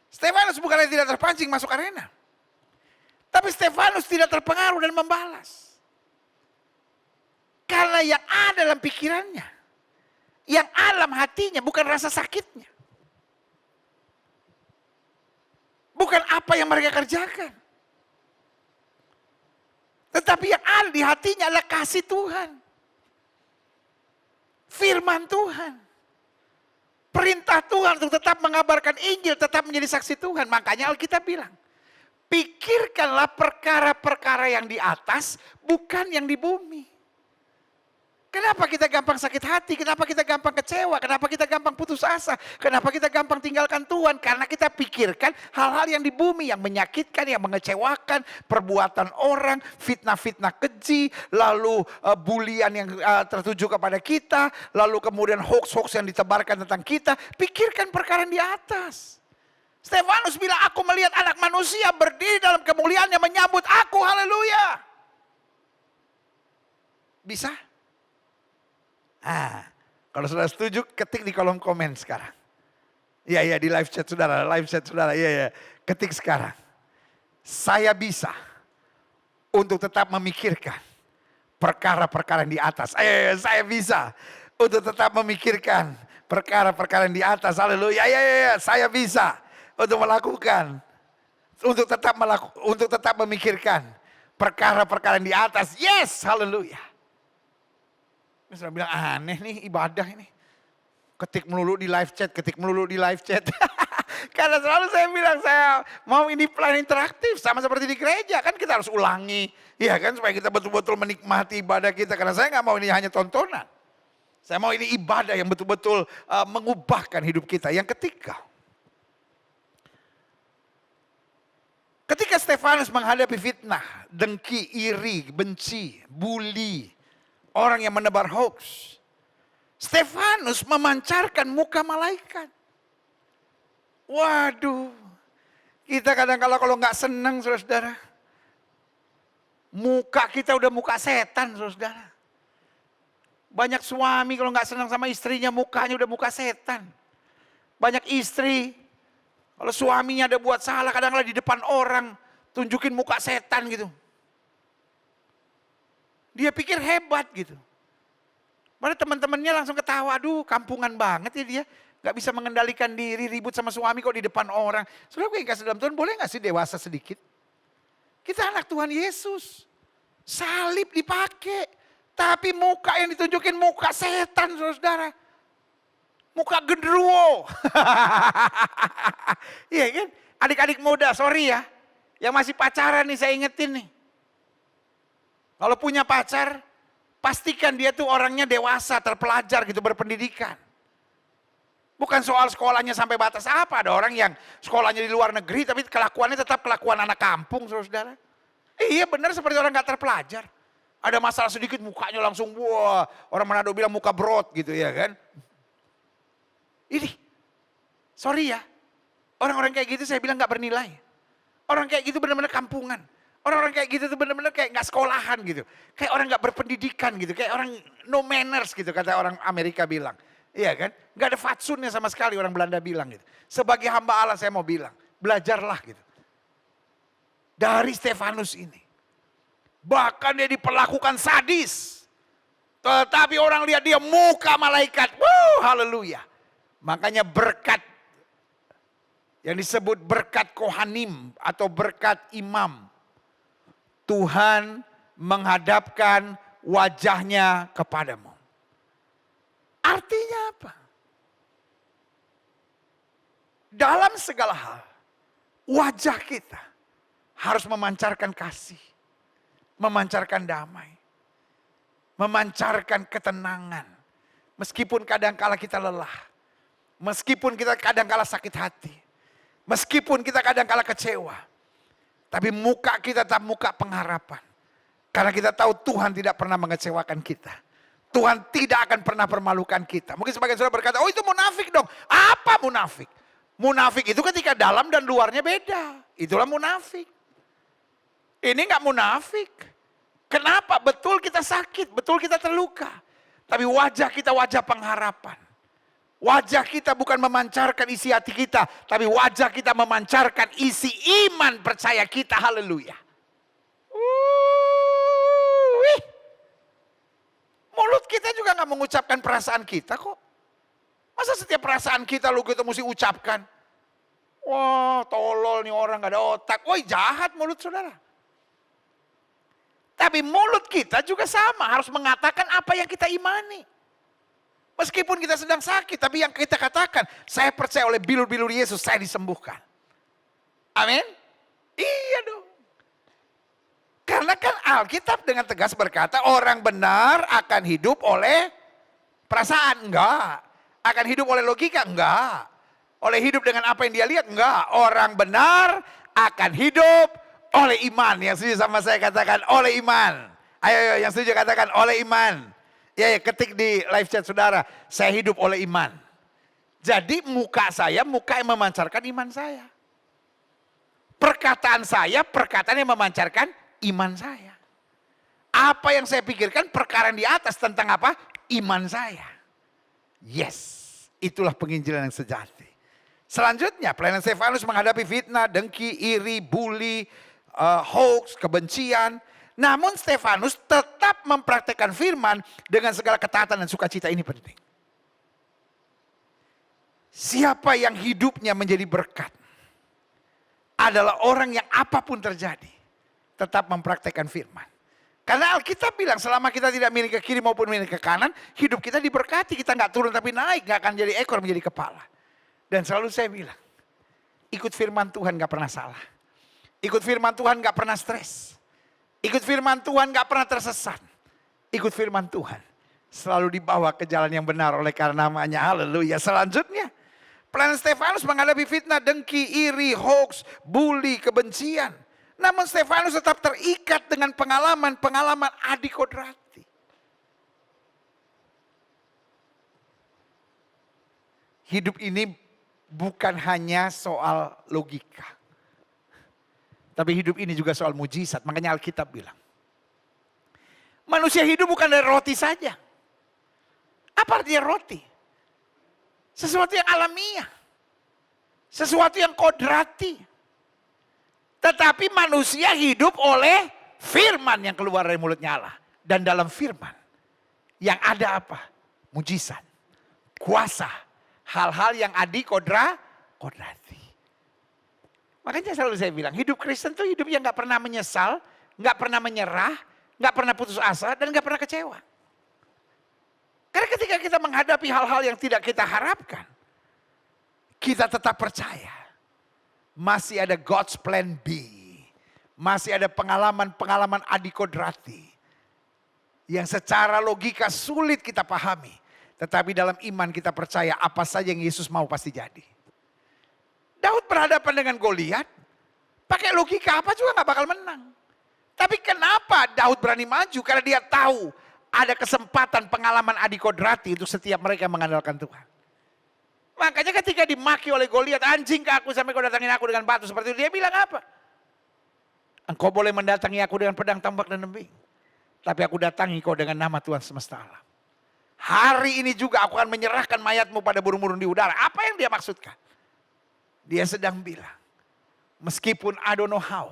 Stefanus bukannya tidak terpancing masuk arena. Tapi Stefanus tidak terpengaruh dan membalas. Karena yang ada dalam pikirannya, yang alam hatinya bukan rasa sakitnya. Bukan apa yang mereka kerjakan. Tetapi yang ada di hatinya adalah kasih Tuhan. Firman Tuhan. Perintah Tuhan untuk tetap mengabarkan Injil, tetap menjadi saksi Tuhan. Makanya Alkitab bilang, pikirkanlah perkara-perkara yang di atas, bukan yang di bumi. Kenapa kita gampang sakit hati? Kenapa kita gampang kecewa? Kenapa kita gampang putus asa? Kenapa kita gampang tinggalkan Tuhan? Karena kita pikirkan hal-hal yang di bumi, yang menyakitkan, yang mengecewakan, perbuatan orang, fitnah-fitnah keji, lalu bulian yang tertuju kepada kita, lalu kemudian hoax-hoax yang ditebarkan tentang kita. Pikirkan perkara yang di atas. Stefanus bilang, aku melihat anak manusia berdiri dalam kemuliaannya menyambut aku, haleluya. Bisa? Kalau saudara setuju, ketik di kolom komen sekarang. Iya, di live chat saudara, iya. Ketik sekarang. Saya bisa untuk tetap memikirkan perkara-perkara yang di atas. Saya bisa Untuk tetap memikirkan perkara-perkara yang di atas. Haleluya. Ya, saya bisa untuk melakukan. Untuk tetap memikirkan perkara-perkara yang di atas. Yes, haleluya. Saya bilang aneh nih ibadah ini. Ketik melulu di live chat, ketik melulu di live chat. Karena selalu saya bilang saya mau ini plan interaktif. Sama seperti di gereja kan kita harus ulangi. Ya kan supaya kita betul-betul menikmati ibadah kita. Karena saya gak mau ini hanya tontonan. Saya mau ini ibadah yang betul-betul mengubahkan hidup kita. Yang ketika Stefanus menghadapi fitnah, dengki, iri, benci, bully, orang yang menebar hoax. Stefanus memancarkan muka malaikat. Waduh, kita kadang-kala kalau nggak senang saudara, muka kita udah muka setan saudara. Banyak suami kalau nggak senang sama istrinya mukanya udah muka setan. Banyak istri kalau suaminya ada buat salah kadang-kala di depan orang tunjukin muka setan gitu. Dia pikir hebat gitu. Padahal teman-temannya langsung ketawa, aduh kampungan banget ya dia. Gak bisa mengendalikan diri, ribut sama suami kok di depan orang. Saudara gue yang kasih dalam Tuhan, boleh gak sih dewasa sedikit? Kita anak Tuhan Yesus. Salib dipakai. Tapi muka yang ditunjukin muka setan saudara. Muka gendruwo. Iya kan? Adik-adik muda, sorry ya. Yang masih pacaran nih saya ingetin nih. Kalau punya pacar, pastikan dia tuh orangnya dewasa, terpelajar gitu, berpendidikan. Bukan soal sekolahnya sampai batas apa. Ada orang yang sekolahnya di luar negeri tapi kelakuannya tetap kelakuan anak kampung saudara. Iya benar seperti orang gak terpelajar. Ada masalah sedikit mukanya langsung wah. Orang Manado bilang muka brot gitu ya kan. Ini sorry ya. Orang-orang kayak gitu saya bilang gak bernilai. Orang kayak gitu benar-benar kampungan. Orang-orang kayak gitu tuh benar-benar kayak gak sekolahan gitu. Kayak orang gak berpendidikan gitu. Kayak orang no manners gitu kata orang Amerika bilang. Iya kan? Gak ada fatsunnya sama sekali orang Belanda bilang gitu. Sebagai hamba Allah saya mau bilang. Belajarlah gitu. Dari Stefanus ini. Bahkan dia diperlakukan sadis. Tetapi orang lihat dia muka malaikat. Wuh, haleluya. Makanya berkat. Yang disebut berkat kohanim atau berkat imam. Tuhan menghadapkan wajahnya kepadamu. Artinya apa? Dalam segala hal, wajah kita harus memancarkan kasih, memancarkan damai, memancarkan ketenangan. Meskipun kadang-kala kita lelah, meskipun kita kadang-kala sakit hati, meskipun kita kadang-kala kecewa, tapi muka kita tetap muka pengharapan. Karena kita tahu Tuhan tidak pernah mengecewakan kita. Tuhan tidak akan pernah permalukan kita. Mungkin sebagian saudara berkata, oh itu munafik dong. Apa munafik? Munafik itu ketika dalam dan luarnya beda. Itulah munafik. Ini gak munafik. Kenapa? Betul kita sakit, betul kita terluka. Tapi wajah kita wajah pengharapan. Wajah kita bukan memancarkan isi hati kita. Tapi wajah kita memancarkan isi iman percaya kita. Haleluya. Mulut kita juga gak mengucapkan perasaan kita kok. Masa setiap perasaan kita lu gitu mesti ucapkan. Wah tolol nih orang gak ada otak. Wah jahat mulut saudara. Tapi mulut kita juga sama. Harus mengatakan apa yang kita imani. Meskipun kita sedang sakit. Tapi yang kita katakan. Saya percaya oleh bilur-bilur Yesus saya disembuhkan. Amin. Iya dong. Karena kan Alkitab dengan tegas berkata orang benar akan hidup oleh perasaan. Enggak. Akan hidup oleh logika. Enggak. Oleh hidup dengan apa yang dia lihat. Enggak. Orang benar akan hidup oleh iman. Yang setuju sama saya katakan oleh iman. Ayo yang setuju katakan oleh iman. Ya ketik di live chat saudara. Saya hidup oleh iman. Jadi muka saya muka yang memancarkan iman saya. Perkataan saya perkataan yang memancarkan iman saya. Apa yang saya pikirkan perkara yang di atas tentang apa? Iman saya. Yes, itulah penginjilan yang sejati. Selanjutnya pelayanan Stefanus menghadapi fitnah, dengki, iri, bully, hoax, kebencian. Namun Stefanus tetap mempraktekkan firman dengan segala ketaatan dan sukacita. Ini penting. Siapa yang hidupnya menjadi berkat adalah orang yang apapun terjadi tetap mempraktekkan firman. Karena Alkitab bilang selama kita tidak miring ke kiri maupun miring ke kanan, hidup kita diberkati. Kita nggak turun tapi naik, nggak akan jadi ekor menjadi kepala. Dan selalu saya bilang, ikut firman Tuhan nggak pernah salah. Ikut firman Tuhan nggak pernah stres. Ikut firman Tuhan gak pernah tersesat. Ikut firman Tuhan selalu dibawa ke jalan yang benar oleh karena namanya. Haleluya. Selanjutnya, pelayanan Stefanus menghadapi fitnah, dengki, iri, hoax, bully, kebencian. Namun Stefanus tetap terikat dengan pengalaman Adi Kodrati. Hidup ini bukan hanya soal logika. Tapi hidup ini juga soal mujizat. Makanya Alkitab bilang, manusia hidup bukan dari roti saja. Apa artinya roti? Sesuatu yang alamiah. Sesuatu yang kodrati. Tetapi manusia hidup oleh firman yang keluar dari mulutnya Allah. Dan dalam firman yang ada apa? Mujizat, kuasa, hal-hal yang kodrati. Makanya selalu saya bilang, hidup Kristen itu hidup yang gak pernah menyesal, gak pernah menyerah, gak pernah putus asa, dan gak pernah kecewa. Karena ketika kita menghadapi hal-hal yang tidak kita harapkan, kita tetap percaya. Masih ada God's plan B. Masih ada pengalaman-pengalaman Adi Kodrati. Yang secara logika sulit kita pahami. Tetapi dalam iman kita percaya apa saja yang Yesus mau pasti jadi. Daud berhadapan dengan Goliat, pakai logika apa juga gak bakal menang. Tapi kenapa Daud berani maju? Karena dia tahu ada kesempatan pengalaman Adi Kodrati untuk setiap mereka yang mengandalkan Tuhan. Makanya ketika dimaki oleh Goliat, anjing ke aku sampai kau datangin aku dengan batu seperti itu. Dia bilang apa? Engkau boleh mendatangi aku dengan pedang, tombak dan lembing. Tapi aku datangi kau dengan nama Tuhan semesta alam. Hari ini juga aku akan menyerahkan mayatmu pada burung-burung di udara. Apa yang dia maksudkan? Dia sedang bilang, meskipun I don't know how,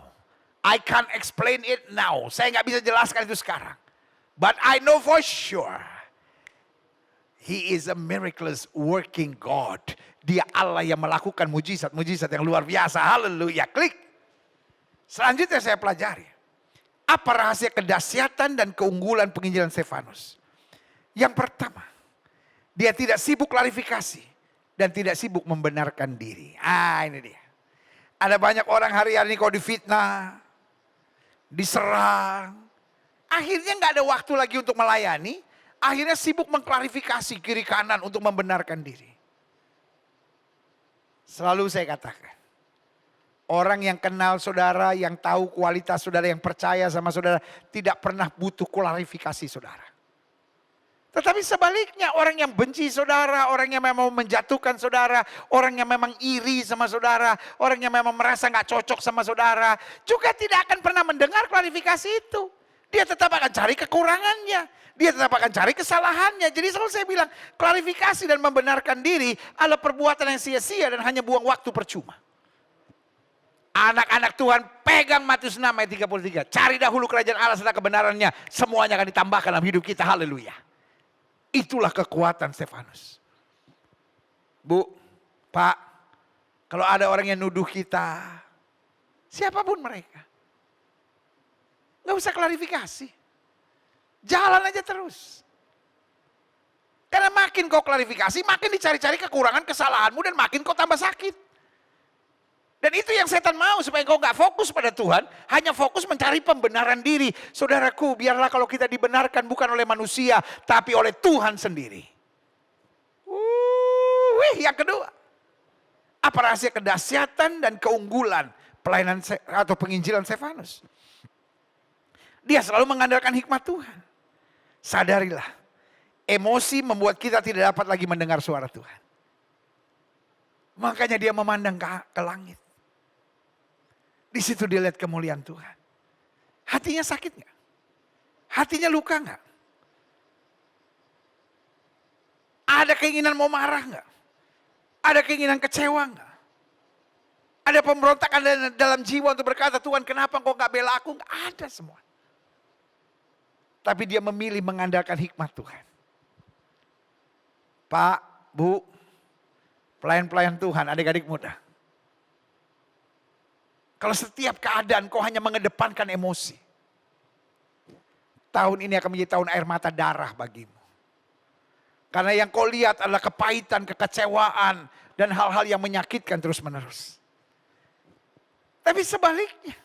I can't explain it now. Saya nggak bisa jelaskan itu sekarang. But I know for sure, He is a miraculous working God. Dia Allah yang melakukan mujizat-mujizat yang luar biasa. Haleluya, klik. Selanjutnya saya pelajari. Apa rahasia kedahsyatan dan keunggulan penginjilan Stefanus? Yang pertama, dia tidak sibuk klarifikasi. Dan tidak sibuk membenarkan diri. Ini dia. Ada banyak orang hari-hari ini kau difitnah, diserang. Akhirnya gak ada waktu lagi untuk melayani. Akhirnya sibuk mengklarifikasi kiri kanan untuk membenarkan diri. Selalu saya katakan. Orang yang kenal saudara, yang tahu kualitas saudara, yang percaya sama saudara. Tidak pernah butuh klarifikasi saudara. Tetapi sebaliknya orang yang benci saudara, orang yang memang menjatuhkan saudara, orang yang memang iri sama saudara, orang yang memang merasa gak cocok sama saudara, juga tidak akan pernah mendengar klarifikasi itu. Dia tetap akan cari kekurangannya, dia tetap akan cari kesalahannya. Jadi selalu saya bilang, klarifikasi dan membenarkan diri adalah perbuatan yang sia-sia dan hanya buang waktu percuma. Anak-anak Tuhan pegang Matius 6 ayat 33. Cari dahulu kerajaan Allah serta kebenarannya, semuanya akan ditambahkan dalam hidup kita. Haleluya. Itulah kekuatan Stefanus. Bu, Pak, kalau ada orang yang nuduh kita, siapapun mereka, gak usah klarifikasi. Jalan aja terus. Karena makin kau klarifikasi, makin dicari-cari kekurangan kesalahanmu dan makin kau tambah sakit. Dan itu yang setan mau supaya engkau gak fokus pada Tuhan. Hanya fokus mencari pembenaran diri. Saudaraku, biarlah kalau kita dibenarkan bukan oleh manusia. Tapi oleh Tuhan sendiri. Yang kedua. Apa rahasia kedahsyatan dan keunggulan pelayanan atau penginjilan Stefanus? Dia selalu mengandalkan hikmat Tuhan. Sadarilah. Emosi membuat kita tidak dapat lagi mendengar suara Tuhan. Makanya dia memandang ke langit. Di situ dia lihat kemuliaan Tuhan. Hatinya sakit gak? Hatinya luka gak? Ada keinginan mau marah gak? Ada keinginan kecewa gak? Ada pemberontakan dalam jiwa untuk berkata, Tuhan kenapa engkau gak bela aku? Gak ada semua. Tapi dia memilih mengandalkan hikmat Tuhan. Pak, Bu, pelayan-pelayan Tuhan, adik-adik muda. Kalau setiap keadaan kau hanya mengedepankan emosi, tahun ini akan menjadi tahun air mata darah bagimu. Karena yang kau lihat adalah kepahitan, kekecewaan, dan hal-hal yang menyakitkan terus-menerus. Tapi sebaliknya,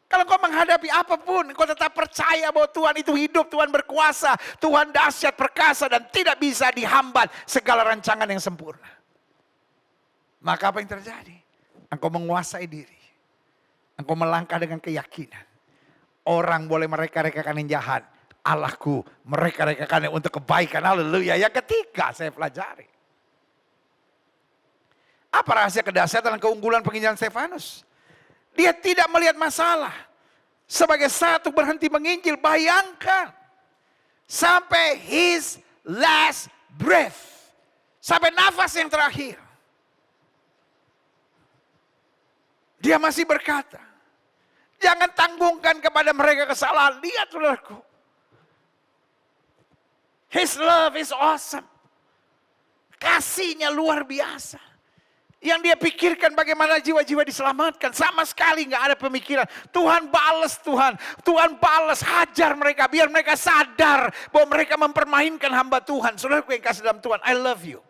kalau kau menghadapi apapun, kau tetap percaya bahwa Tuhan itu hidup, Tuhan berkuasa, Tuhan dahsyat, perkasa, dan tidak bisa dihambat segala rancangan yang sempurna. Maka apa yang terjadi? Engkau menguasai diri. Engkau melangkah dengan keyakinan. Orang boleh mereka-rekakan yang jahat. Allahku mereka-rekakan untuk kebaikan. Haleluya. Yang ketiga saya pelajari. Apa rahasia kedahsyatan dan keunggulan penginjilan Stefanus? Dia tidak melihat masalah sebagai satu berhenti menginjil. Bayangkan. Sampai his last breath. Sampai nafas yang terakhir. Dia masih berkata, jangan tanggungkan kepada mereka kesalahan. Lihat saudaraku. His love is awesome. Kasihnya luar biasa. Yang dia pikirkan bagaimana jiwa-jiwa diselamatkan. Sama sekali gak ada pemikiran. Tuhan balas Tuhan. Tuhan balas, hajar mereka. Biar mereka sadar bahwa mereka mempermainkan hamba Tuhan. Saudaraku yang kasih dalam Tuhan, I love you.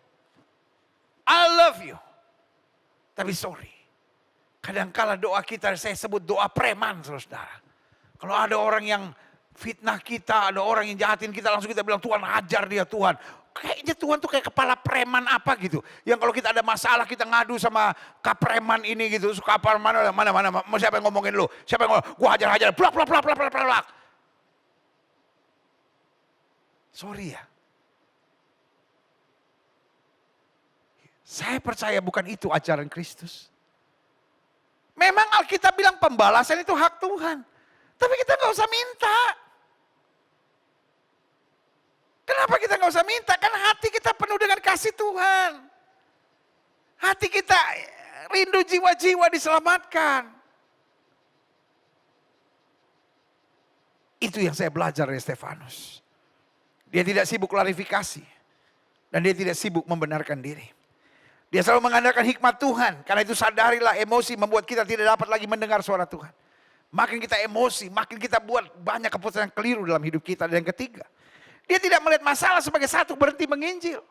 I love you. Tapi sorry. Kadangkala doa kita saya sebut doa preman, saudara. Kalau ada orang yang fitnah kita, ada orang yang jahatin kita, langsung kita bilang Tuhan hajar dia Tuhan. Kayaknya Tuhan tuh kayak kepala preman apa gitu. Yang kalau kita ada masalah kita ngadu sama kapreman ini gitu. Kapreman mana, siapa yang ngomongin lu? Siapa yang ngomong? Gua hajar-hajar, plak. Sorry ya. Saya percaya bukan itu ajaran Kristus. Memang Alkitab bilang pembalasan itu hak Tuhan. Tapi kita gak usah minta. Kenapa kita gak usah minta? Kan hati kita penuh dengan kasih Tuhan. Hati kita rindu jiwa-jiwa diselamatkan. Itu yang saya belajar dari Stefanus. Dia tidak sibuk klarifikasi. Dan dia tidak sibuk membenarkan diri. Dia selalu mengandalkan hikmat Tuhan. Karena itu sadarilah emosi membuat kita tidak dapat lagi mendengar suara Tuhan. Makin kita emosi, makin kita buat banyak keputusan yang keliru dalam hidup kita. Dan yang ketiga, dia tidak melihat masalah sebagai satu berhenti menginjil.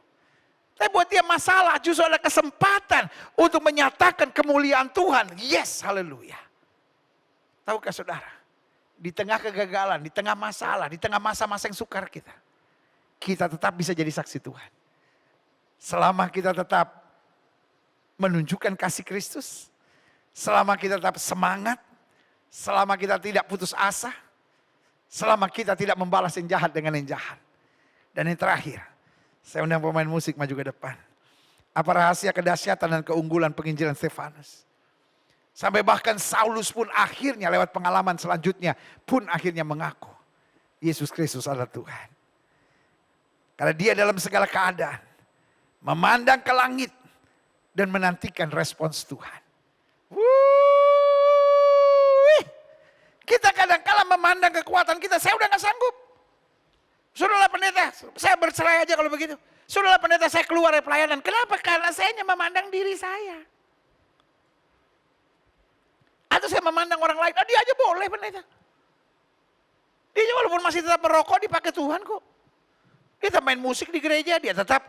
Tapi buat dia masalah justru ada kesempatan untuk menyatakan kemuliaan Tuhan. Yes, haleluya. Tahukah saudara, di tengah kegagalan, di tengah masalah, di tengah masa-masa yang sukar kita tetap bisa jadi saksi Tuhan. Selama kita tetap menunjukkan kasih Kristus, selama kita tetap semangat, selama kita tidak putus asa, selama kita tidak membalas yang jahat dengan yang jahat. Dan yang terakhir, saya undang pemain musik maju ke depan. Apa rahasia kedahsyatan dan keunggulan penginjilan Stefanus? Sampai bahkan Saulus pun akhirnya lewat pengalaman selanjutnya pun akhirnya mengaku Yesus Kristus adalah Tuhan. Karena dia dalam segala keadaan memandang ke langit dan menantikan respons Tuhan. Kita kadang-kala memandang kekuatan kita, saya udah gak sanggup. Sudahlah pendeta, saya bercerai aja kalau begitu. Sudahlah pendeta, saya keluar dari pelayanan. Kenapa? Karena saya hanya memandang diri saya. Atau saya memandang orang lain, dia aja boleh pendeta. Dia aja walaupun masih tetap merokok dipakai Tuhan kok. Dia tetap main musik di gereja, dia tetap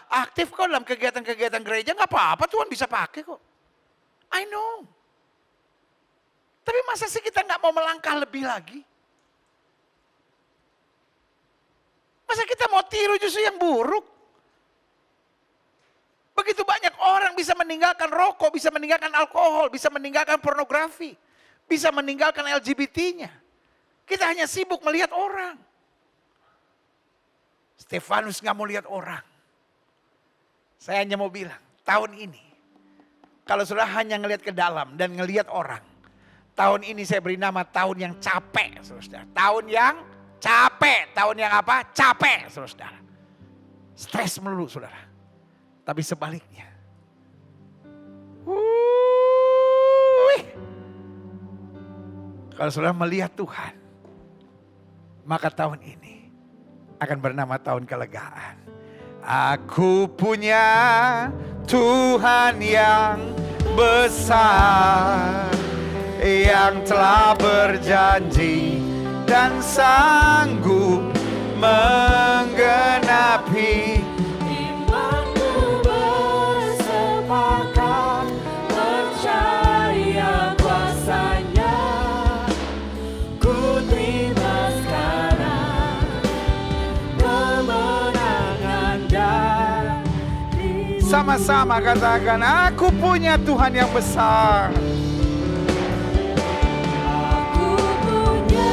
aktif kok dalam kegiatan-kegiatan gereja. Gak apa-apa, Tuhan bisa pakai kok. I know. Tapi masa sih kita gak mau melangkah lebih lagi? Masa kita mau tiru justru yang buruk? Begitu banyak orang bisa meninggalkan rokok, bisa meninggalkan alkohol, bisa meninggalkan pornografi, bisa meninggalkan LGBT-nya. Kita hanya sibuk melihat orang. Stefanus gak mau lihat orang. Saya hanya mau bilang, tahun ini, kalau sudah hanya ngelihat ke dalam dan ngelihat orang, tahun ini saya beri nama tahun yang capek, saudara. Tahun yang capek, tahun yang apa? Capek, saudara. Stres melulu, saudara. Tapi sebaliknya, kalau saudara melihat Tuhan, maka tahun ini akan bernama tahun kelegaan. Aku punya Tuhan yang besar, yang telah berjanji dan sanggup menggenapi. Imanku bersepakat, percaya kuasanya. Ku terima sekarang kemenangan dari. Sama-sama katakan, aku punya Tuhan yang besar. Aku punya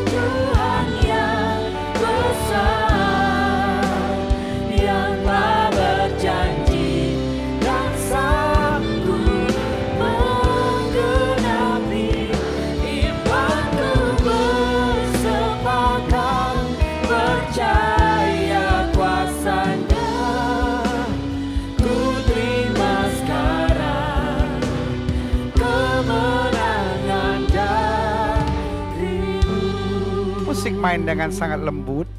Tuhan yang besar, yang telah berjanji dan sanggup menggenapi. Imanku bersepakat, percaya kuasanya. Ku terima sekarang kemenangan darimu. Musik main dengan sangat lembut.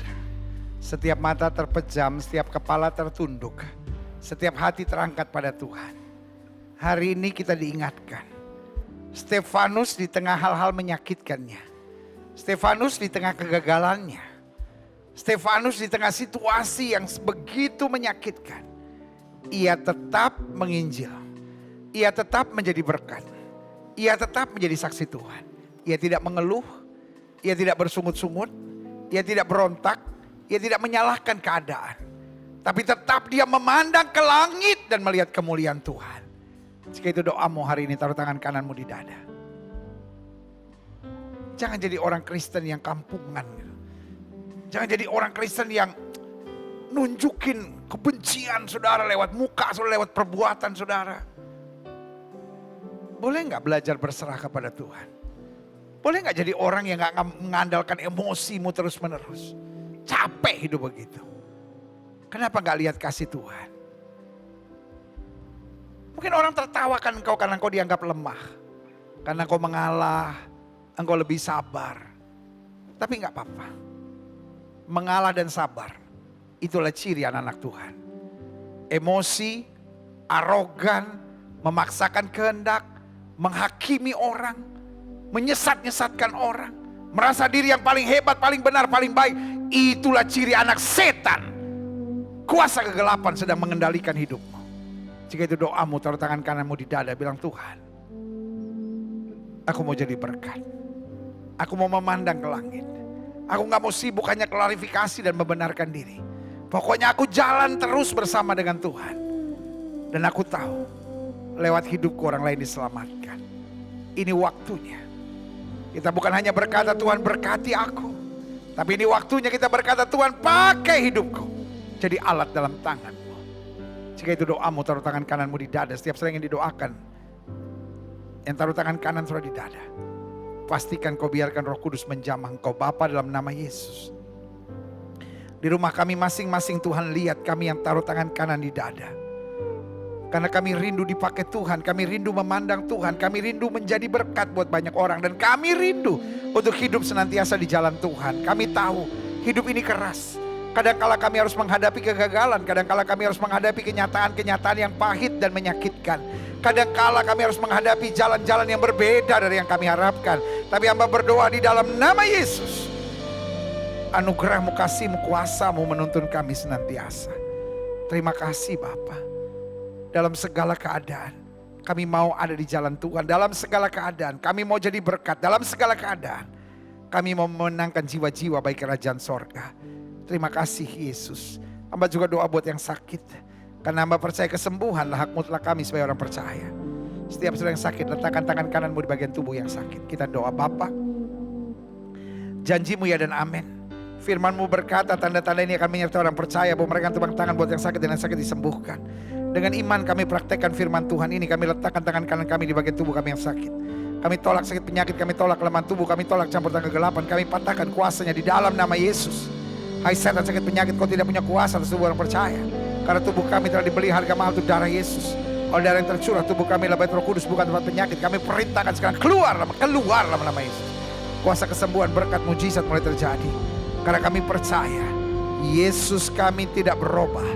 Setiap mata terpejam, setiap kepala tertunduk, setiap hati terangkat pada Tuhan. Hari ini kita diingatkan, Stefanus di tengah hal-hal menyakitkannya, Stefanus di tengah kegagalannya, Stefanus di tengah situasi yang begitu menyakitkan, ia tetap menginjil, ia tetap menjadi berkat, ia tetap menjadi saksi Tuhan. Ia tidak mengeluh, ia tidak bersungut-sungut, ia tidak berontak, ia tidak menyalahkan keadaan. Tapi tetap dia memandang ke langit dan melihat kemuliaan Tuhan. Jika itu doamu hari ini, taruh tangan kananmu di dada. Jangan jadi orang Kristen yang kampungan. Jangan jadi orang Kristen yang nunjukin kebencian saudara lewat muka, saudara lewat perbuatan saudara. Boleh nggak belajar berserah kepada Tuhan? Boleh nggak jadi orang yang nggak mengandalkan emosimu terus menerus? Capek hidup begitu. Kenapa nggak lihat kasih Tuhan? Mungkin orang tertawakan engkau karena engkau dianggap lemah. Karena engkau mengalah, engkau lebih sabar. Tapi nggak apa-apa. Mengalah dan sabar, itulah ciri anak-anak Tuhan. Emosi, arogan, memaksakan kehendak, menghakimi orang, menyesat-nyesatkan orang, merasa diri yang paling hebat, paling benar, paling baik. Itulah ciri anak setan. Kuasa kegelapan sedang mengendalikan hidupmu. Jika itu doamu, taruh tangan kananmu di dada, bilang Tuhan, aku mau jadi berkat. Aku mau memandang ke langit. Aku gak mau sibuk hanya klarifikasi dan membenarkan diri. Pokoknya aku jalan terus bersama dengan Tuhan. Dan aku tahu, lewat hidupku orang lain diselamatkan. Ini waktunya. Kita bukan hanya berkata Tuhan berkati aku. Tapi ini waktunya kita berkata Tuhan pakai hidupku. Jadi alat dalam tanganmu. Jika itu doamu, taruh tangan kananmu di dada. Setiap sering yang didoakan. Yang taruh tangan kanan sudah di dada. Pastikan kau biarkan Roh Kudus menjamah engkau Bapa dalam nama Yesus. Di rumah kami masing-masing Tuhan lihat kami yang taruh tangan kanan di dada. Karena kami rindu dipakai Tuhan, kami rindu memandang Tuhan, kami rindu menjadi berkat buat banyak orang. Dan kami rindu untuk hidup senantiasa di jalan Tuhan. Kami tahu hidup ini keras. Kadangkala kami harus menghadapi kegagalan, kadangkala kami harus menghadapi kenyataan-kenyataan yang pahit dan menyakitkan. Kadangkala kami harus menghadapi jalan-jalan yang berbeda dari yang kami harapkan. Tapi hamba berdoa di dalam nama Yesus. Anugerahmu, kasihmu, kuasamu menuntun kami senantiasa. Terima kasih Bapa. Dalam segala keadaan kami mau ada di jalan Tuhan. Dalam segala keadaan kami mau jadi berkat. Dalam segala keadaan kami mau memenangkan jiwa-jiwa baik kerajaan sorga. Terima kasih Yesus. Hamba juga doa buat yang sakit. Karena hamba percaya kesembuhanlah hak mutlak kami sebagai orang percaya. Setiap sedang sakit, letakkan tangan kananmu di bagian tubuh yang sakit. Kita doa Bapa. Janjimu ya dan amin. Firmanmu berkata tanda-tanda ini akan menyertai orang percaya bahwa mereka tebang tangan buat yang sakit dan yang sakit disembuhkan. Dengan iman kami praktekkan firman Tuhan ini. Kami letakkan tangan kanan kami di bagian tubuh kami yang sakit. Kami tolak sakit penyakit, kami tolak kelemahan tubuh, kami tolak campur tangan kegelapan. Kami patahkan kuasanya di dalam nama Yesus. Hai setan sakit penyakit, kau tidak punya kuasa atas tubuh orang percaya. Karena tubuh kami telah dibeli harga mahal itu darah Yesus. Oleh darah yang tercurah, tubuh kami adalah bait Roh Kudus, bukan tempat penyakit. Kami perintahkan sekarang keluar dalam nama Yesus. Kuasa kesembuhan, berkat, mujizat mulai terjadi. Karena kami percaya Yesus kami tidak berubah.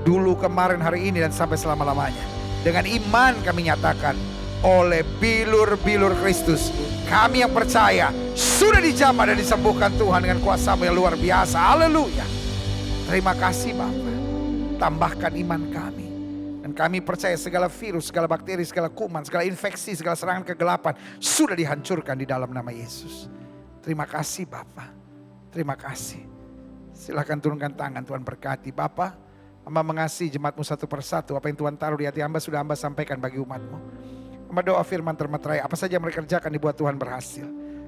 Dulu, kemarin, hari ini, dan sampai selama-lamanya. Dengan iman kami nyatakan, oleh bilur-bilur Kristus, kami yang percaya sudah dijamah dan disembuhkan Tuhan dengan kuasa-Mu yang luar biasa. Haleluya. Terima kasih Bapa. Tambahkan iman kami. Dan kami percaya segala virus, segala bakteri, segala kuman, segala infeksi, segala serangan kegelapan sudah dihancurkan di dalam nama Yesus. Terima kasih Bapa. Terima kasih. Silakan turunkan tangan, Tuhan berkati. Bapa, hamba mengasihi jemaat-Mu satu persatu. Apa yang Tuhan taruh di hati hamba sudah hamba sampaikan bagi umat-Mu. Hamba doa firman termeterai, apa saja mereka kerjakan dibuat Tuhan berhasil.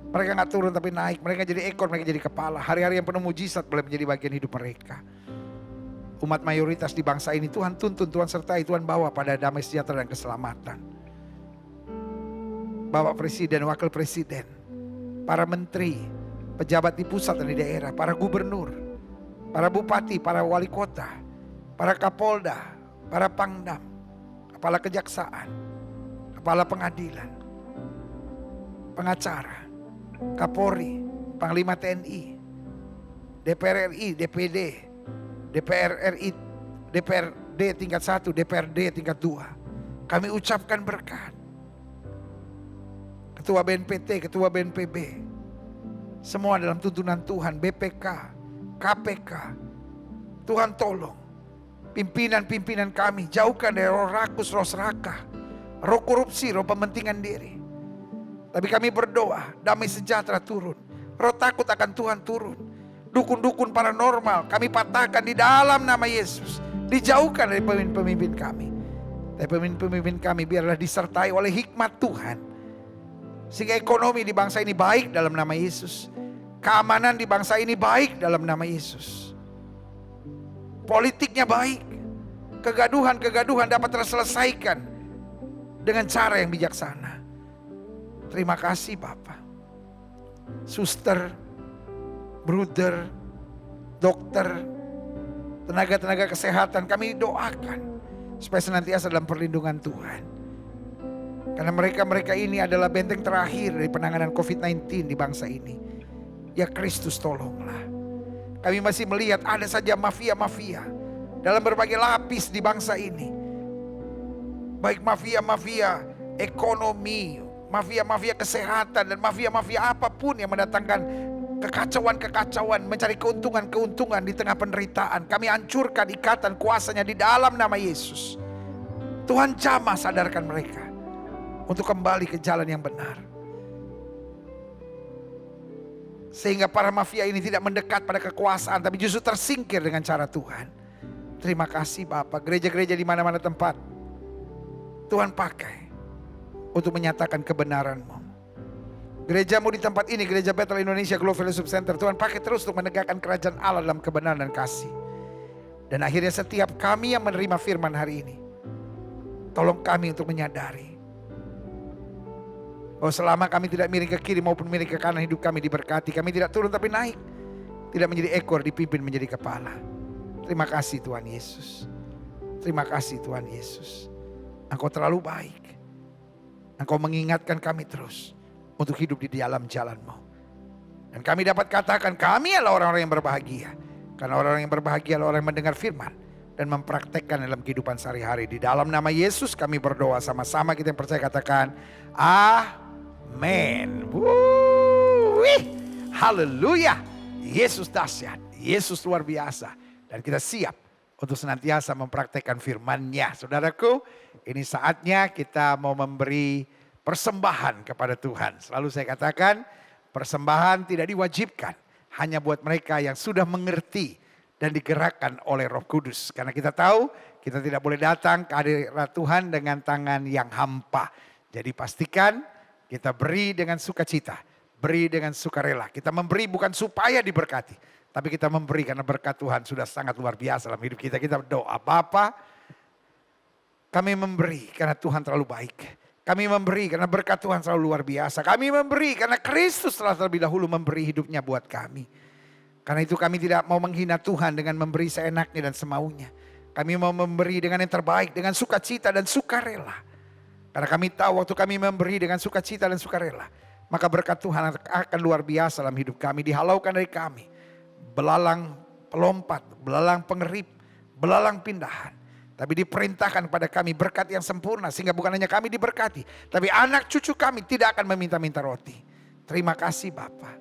Mereka gak turun tapi naik, mereka jadi ekor, mereka jadi kepala. Hari-hari yang penuh mujizat boleh menjadi bagian hidup mereka. Umat mayoritas di bangsa ini Tuhan tuntun, Tuhan sertai, Tuhan bawa pada damai sejahtera dan keselamatan. Bapak Presiden, Wakil Presiden, para menteri, pejabat di pusat dan di daerah, para gubernur, para bupati, para wali kota, para kapolda, para pangdam, kepala kejaksaan, kepala pengadilan, pengacara, Kapolri, Panglima TNI, DPR RI, DPD, DPR RI, DPRD tingkat 1, DPRD tingkat 2. Kami ucapkan berkat. Ketua BNPT, Ketua BNPB, semua dalam tuntunan Tuhan, BPK, KPK. Tuhan tolong pimpinan-pimpinan kami, jauhkan dari roh rakus, roh serakah, roh korupsi, roh pementingan diri. Tapi kami berdoa, damai sejahtera turun. Roh takut akan Tuhan turun. Dukun-dukun paranormal kami patahkan di dalam nama Yesus. Dijauhkan dari pemimpin-pemimpin kami. Tapi pemimpin-pemimpin kami biarlah disertai oleh hikmat Tuhan. Sehingga ekonomi di bangsa ini baik dalam nama Yesus. Keamanan di bangsa ini baik dalam nama Yesus. Politiknya baik. Kegaduhan-kegaduhan dapat terselesaikan dengan cara yang bijaksana. Terima kasih Bapak. Suster, bruder, dokter, tenaga-tenaga kesehatan kami doakan supaya senantiasa dalam perlindungan Tuhan. Karena mereka ini adalah benteng terakhir dari penanganan COVID-19 di bangsa ini. Ya Kristus tolonglah. Kami masih melihat ada saja mafia-mafia dalam berbagai lapis di bangsa ini. Baik mafia-mafia ekonomi, mafia-mafia kesehatan, dan mafia-mafia apapun yang mendatangkan kekacauan-kekacauan, mencari keuntungan-keuntungan di tengah penderitaan. Kami hancurkan ikatan kuasanya di dalam nama Yesus. Tuhan jamah sadarkan mereka untuk kembali ke jalan yang benar. Sehingga para mafia ini tidak mendekat pada kekuasaan, tapi justru tersingkir dengan cara Tuhan. Terima kasih Bapak. Gereja-gereja di mana-mana tempat Tuhan pakai untuk menyatakan kebenaran-Mu. Gerejamu di tempat ini, Gereja Bethel Indonesia Global Fellowship Center, Tuhan pakai terus untuk menegakkan kerajaan Allah dalam kebenaran dan kasih. Dan akhirnya setiap kami yang menerima firman hari ini, tolong kami untuk menyadari bahwa selama kami tidak miring ke kiri maupun miring ke kanan, hidup kami diberkati. Kami tidak turun tapi naik, tidak menjadi ekor, dipimpin menjadi kepala. Terima kasih Tuhan Yesus. Terima kasih Tuhan Yesus. Engkau terlalu baik. Engkau mengingatkan kami terus untuk hidup di dalam jalan-Mu. Dan kami dapat katakan kami adalah orang-orang yang berbahagia. Karena orang-orang yang berbahagia adalah orang yang mendengar firman dan mempraktekkan dalam kehidupan sehari-hari. Di dalam nama Yesus kami berdoa sama-sama, kita yang percaya katakan amin. Haleluya. Yesus dahsyat, Yesus luar biasa. Dan kita siap untuk senantiasa mempraktekkan firman-Nya. Saudaraku, ini saatnya kita mau memberi persembahan kepada Tuhan. Selalu saya katakan, persembahan tidak diwajibkan. Hanya buat mereka yang sudah mengerti dan digerakkan oleh Roh Kudus. Karena kita tahu, kita tidak boleh datang ke hadirat Tuhan dengan tangan yang hampa. Jadi pastikan kita beri dengan sukacita, beri dengan sukarela. Kita memberi bukan supaya diberkati, tapi kita memberi karena berkat Tuhan sudah sangat luar biasa dalam hidup kita. Kita berdoa, Bapa, kami memberi karena Tuhan terlalu baik. Kami memberi karena berkat Tuhan selalu luar biasa. Kami memberi karena Kristus telah terlebih dahulu memberi hidupnya buat kami. Karena itu kami tidak mau menghina Tuhan dengan memberi seenaknya dan semaunya. Kami mau memberi dengan yang terbaik, dengan sukacita dan sukarela. Karena kami tahu waktu kami memberi dengan sukacita dan sukarela, maka berkat Tuhan akan luar biasa dalam hidup kami, dihalaukan dari kami. Belalang pelompat, belalang pengerip, belalang pindahan. Tapi diperintahkan kepada kami berkat yang sempurna, sehingga bukan hanya kami diberkati, tapi anak cucu kami tidak akan meminta-minta roti. Terima kasih Bapa.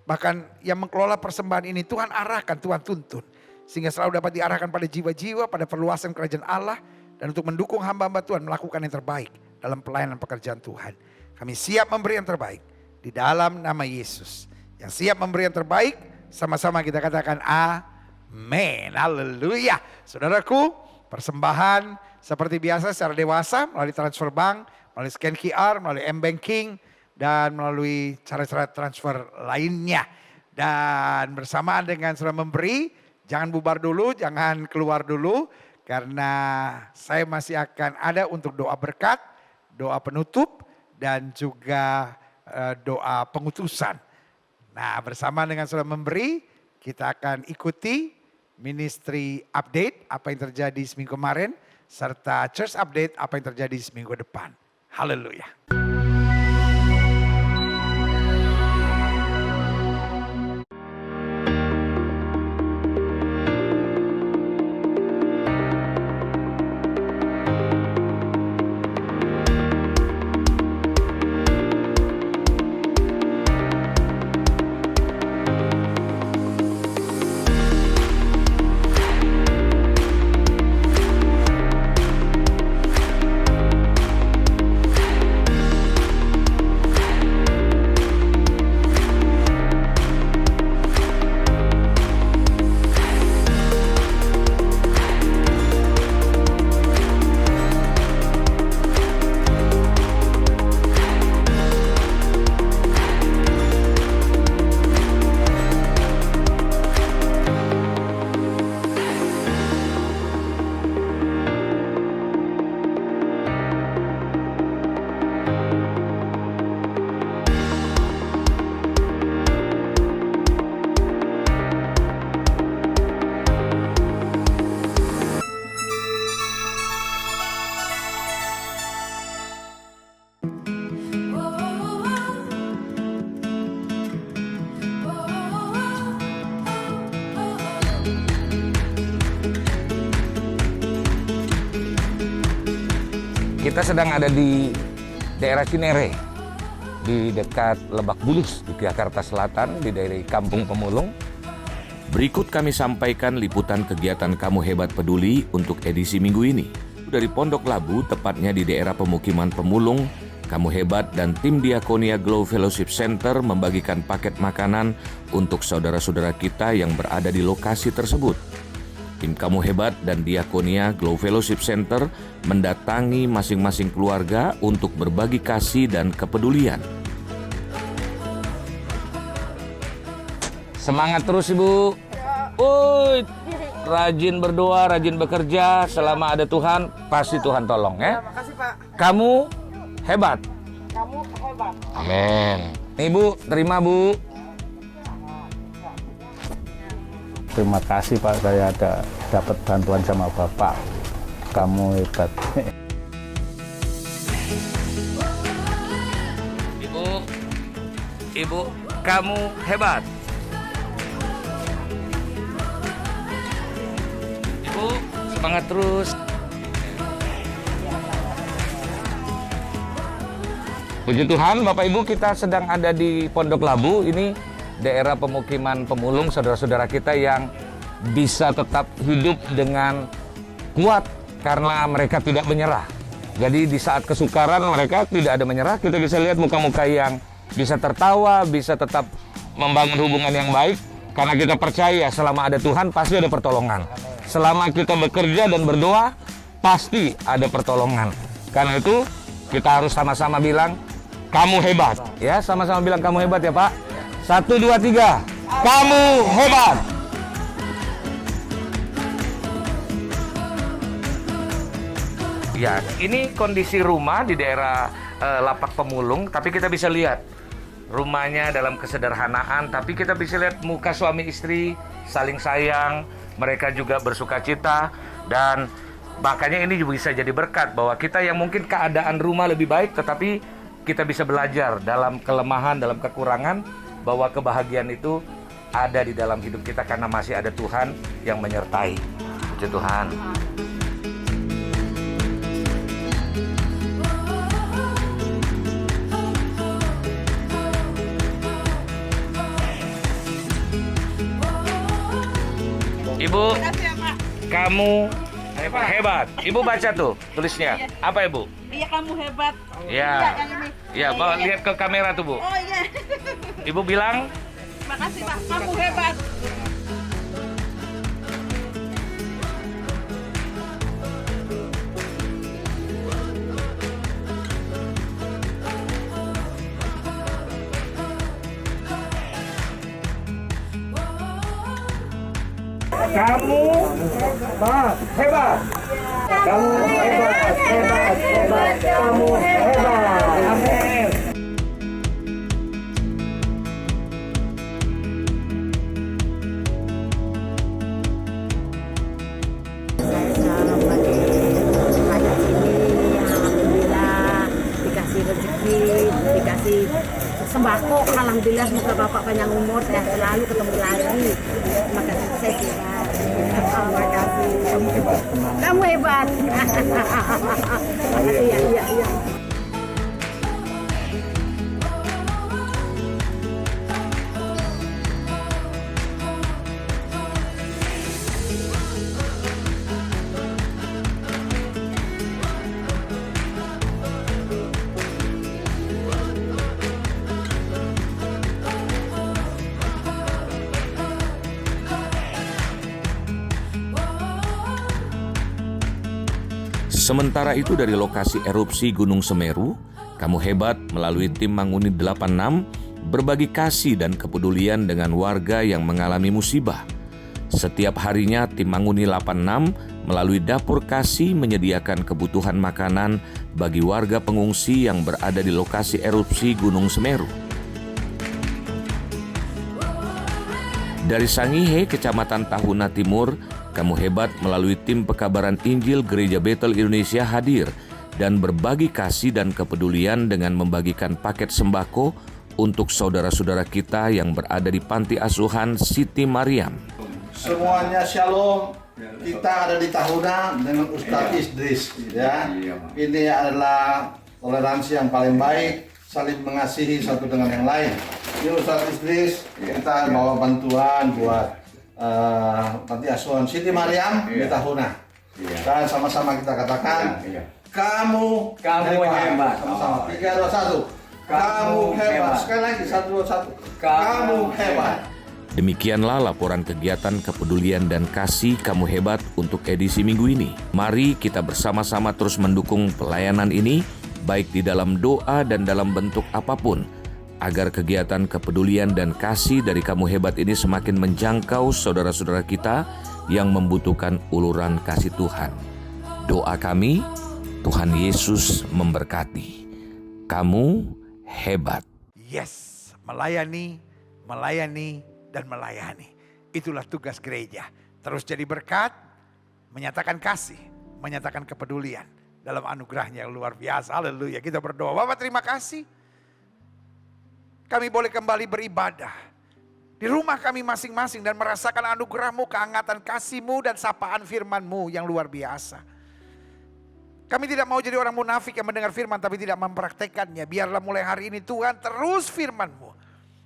Bahkan yang mengelola persembahan ini Tuhan arahkan, Tuhan tuntun. Sehingga selalu dapat diarahkan pada jiwa-jiwa, pada perluasan kerajaan Allah. Dan untuk mendukung hamba-hamba Tuhan melakukan yang terbaik dalam pelayanan pekerjaan Tuhan. Kami siap memberi yang terbaik di dalam nama Yesus. Yang siap memberi yang terbaik, sama-sama kita katakan amin. Haleluya. Saudaraku, persembahan seperti biasa secara dewasa melalui transfer bank, melalui scan QR, melalui M-Banking, dan melalui cara-cara transfer lainnya. Dan bersamaan dengan saudara memberi, jangan bubar dulu, jangan keluar dulu. Karena saya masih akan ada untuk doa berkat, doa penutup, dan juga doa pengutusan. Nah, bersama dengan saudara memberi, kita akan ikuti ministry update, apa yang terjadi seminggu kemarin, serta church update, apa yang terjadi seminggu depan. Haleluya. Kita sedang ada di daerah Cinere, di dekat Lebak Bulus, di Jakarta Selatan, di daerah Kampung Pemulung. Berikut kami sampaikan liputan kegiatan Kamu Hebat Peduli untuk edisi minggu ini. Dari Pondok Labu, tepatnya di daerah pemukiman Pemulung, Kamu Hebat dan tim Diakonia Glow Fellowship Center membagikan paket makanan untuk saudara-saudara kita yang berada di lokasi tersebut. Tim Kamu Hebat dan Diakonia Glow Fellowship Center mendatangi masing-masing keluarga untuk berbagi kasih dan kepedulian. Semangat terus Ibu. Uy, rajin berdoa, rajin bekerja, selama ada Tuhan, pasti Tuhan tolong ya. Makasih Pak. Kamu hebat. Kamu hebat. Amin. Ibu, terima Bu. Terima kasih Pak, saya dapat bantuan sama Bapak. Kamu hebat. Ibu, kamu hebat. Ibu, semangat terus. Puji Tuhan, Bapak Ibu, kita sedang ada di Pondok Labu. Ini daerah pemukiman Pemulung, saudara-saudara kita yang bisa tetap hidup dengan kuat karena mereka tidak menyerah. Jadi di saat kesukaran mereka tidak ada menyerah. Kita bisa lihat muka-muka yang bisa tertawa, bisa tetap membangun hubungan yang baik. Karena kita percaya selama ada Tuhan pasti ada pertolongan. Selama kita bekerja dan berdoa pasti ada pertolongan. Karena itu kita harus sama-sama bilang kamu hebat. Ya, sama-sama bilang kamu hebat ya Pak. 1, 2, 3. Kamu hebat. Ya, ini kondisi rumah di daerah Lapak Pemulung, tapi kita bisa lihat rumahnya dalam kesederhanaan, tapi kita bisa lihat muka suami istri saling sayang, mereka juga bersuka cita, dan makanya ini juga bisa jadi berkat bahwa kita yang mungkin keadaan rumah lebih baik, tetapi kita bisa belajar dalam kelemahan, dalam kekurangan, bahwa kebahagiaan itu ada di dalam hidup kita karena masih ada Tuhan yang menyertai. Puji Tuhan. Ibu, kamu hebat. Ibu baca tuh tulisnya. Apa Ibu? Iya, kamu hebat. Ya. Yang ini. Ya, mau lihat ke kamera tuh Bu. Oh iya. Ibu bilang, Makasih Pak, kamu hebat. kamu hebat. Kamu hebat. Kamu hebat. Amin. Alhamdulillah dikasih rezeki, dikasih sembako. Alhamdulillah, semoga Bapak panjang umur, sehat selalu, ketemu lagi. Terima kasih, saya kira. Terima kasih. Kamu hebat. Kamu hebat. Iya. Sementara itu dari lokasi erupsi Gunung Semeru, Kamu Hebat melalui tim Manguni 86 berbagi kasih dan kepedulian dengan warga yang mengalami musibah. Setiap harinya tim Manguni 86 melalui dapur kasih menyediakan kebutuhan makanan bagi warga pengungsi yang berada di lokasi erupsi Gunung Semeru. Dari Sangihe, Kecamatan Tahuna Timur, Kamu Hebat melalui tim pekabaran Injil Gereja Betel Indonesia hadir dan berbagi kasih dan kepedulian dengan membagikan paket sembako untuk saudara-saudara kita yang berada di Panti Asuhan Siti Mariam. Semuanya shalom. Kita ada di Tahuna dengan Ustadz Idris. Ya. Ini adalah toleransi yang paling baik, saling mengasihi satu dengan yang lain. Ini Ustadz Idris, kita bawa bantuan buat Panti Asuhan Siti Mariam di Tahuna. Dan sama-sama kita katakan, kamu hebat. Sama-sama. 3, 2, 1. Kamu hebat. Sekali lagi 1, 2, 1. Kamu hebat. Demikianlah laporan kegiatan kepedulian dan kasih Kamu Hebat untuk edisi minggu ini. Mari kita bersama-sama terus mendukung pelayanan ini, baik di dalam doa dan dalam bentuk apapun, agar kegiatan kepedulian dan kasih dari Kamu Hebat ini semakin menjangkau saudara-saudara kita yang membutuhkan uluran kasih Tuhan. Doa kami, Tuhan Yesus memberkati. Kamu hebat. Yes, melayani, dan melayani. Itulah tugas gereja. Terus jadi berkat, menyatakan kasih, menyatakan kepedulian dalam anugerahnya yang luar biasa. Haleluya. Kita berdoa. Bapak, terima kasih. Kami boleh kembali beribadah di rumah kami masing-masing dan merasakan anugerah-Mu, kehangatan kasih-Mu dan sapaan firman-Mu yang luar biasa. Kami tidak mau jadi orang munafik yang mendengar firman tapi tidak mempraktekannya. Biarlah mulai hari ini Tuhan terus firman-Mu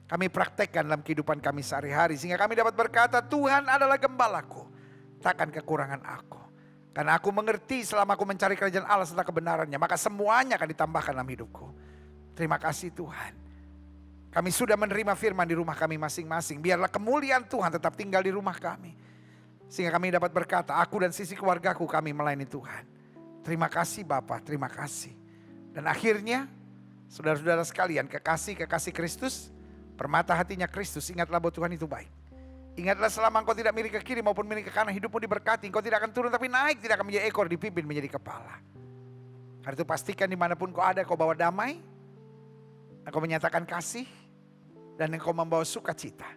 kami praktekkan dalam kehidupan kami sehari-hari. Sehingga kami dapat berkata, Tuhan adalah gembalaku, takkan kekurangan aku. Karena aku mengerti selama aku mencari kerajaan Allah serta kebenarannya, maka semuanya akan ditambahkan dalam hidupku. Terima kasih Tuhan. Kami sudah menerima firman di rumah kami masing-masing. Biarlah kemuliaan Tuhan tetap tinggal di rumah kami. Sehingga kami dapat berkata, aku dan sisi keluargaku kami melayani Tuhan. Terima kasih Bapa, terima kasih. Dan akhirnya, saudara-saudara sekalian, kekasih Kristus, permata hatinya Kristus, ingatlah bahwa Tuhan itu baik. Ingatlah selama engkau tidak miring ke kiri maupun miring ke kanan, hidupmu diberkati. Engkau tidak akan turun tapi naik, tidak akan menjadi ekor, dipimpin menjadi kepala. Karena itu pastikan dimanapun kau ada, kau bawa damai, engkau menyatakan kasih, dan engkau membawa sukacita.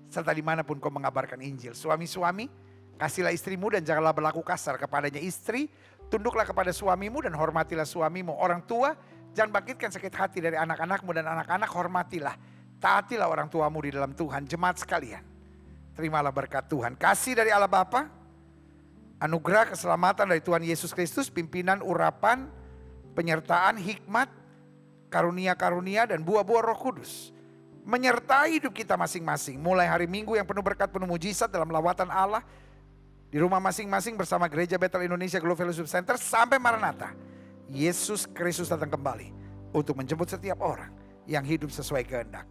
Serta dimanapun kau mengabarkan Injil. Suami-suami, kasihlah istrimu dan janganlah berlaku kasar kepadanya. Istri, tunduklah kepada suamimu dan hormatilah suamimu. Orang tua, Jangan bangkitkan sakit hati dari anak-anakmu, dan anak-anak hormatilah, taatilah orang tuamu di dalam Tuhan. Jemaat sekalian, terimalah berkat Tuhan. Kasih dari Allah Bapa, anugerah keselamatan dari Tuhan Yesus Kristus, pimpinan, urapan, penyertaan, hikmat, karunia-karunia dan buah-buah Roh Kudus menyertai hidup kita masing-masing. Mulai hari Minggu yang penuh berkat, penuh mujizat dalam lawatan Allah di rumah masing-masing bersama Gereja Bethel Indonesia Global Fellowship Center sampai Maranatha. Yesus Kristus datang kembali untuk menjemput setiap orang yang hidup sesuai kehendak.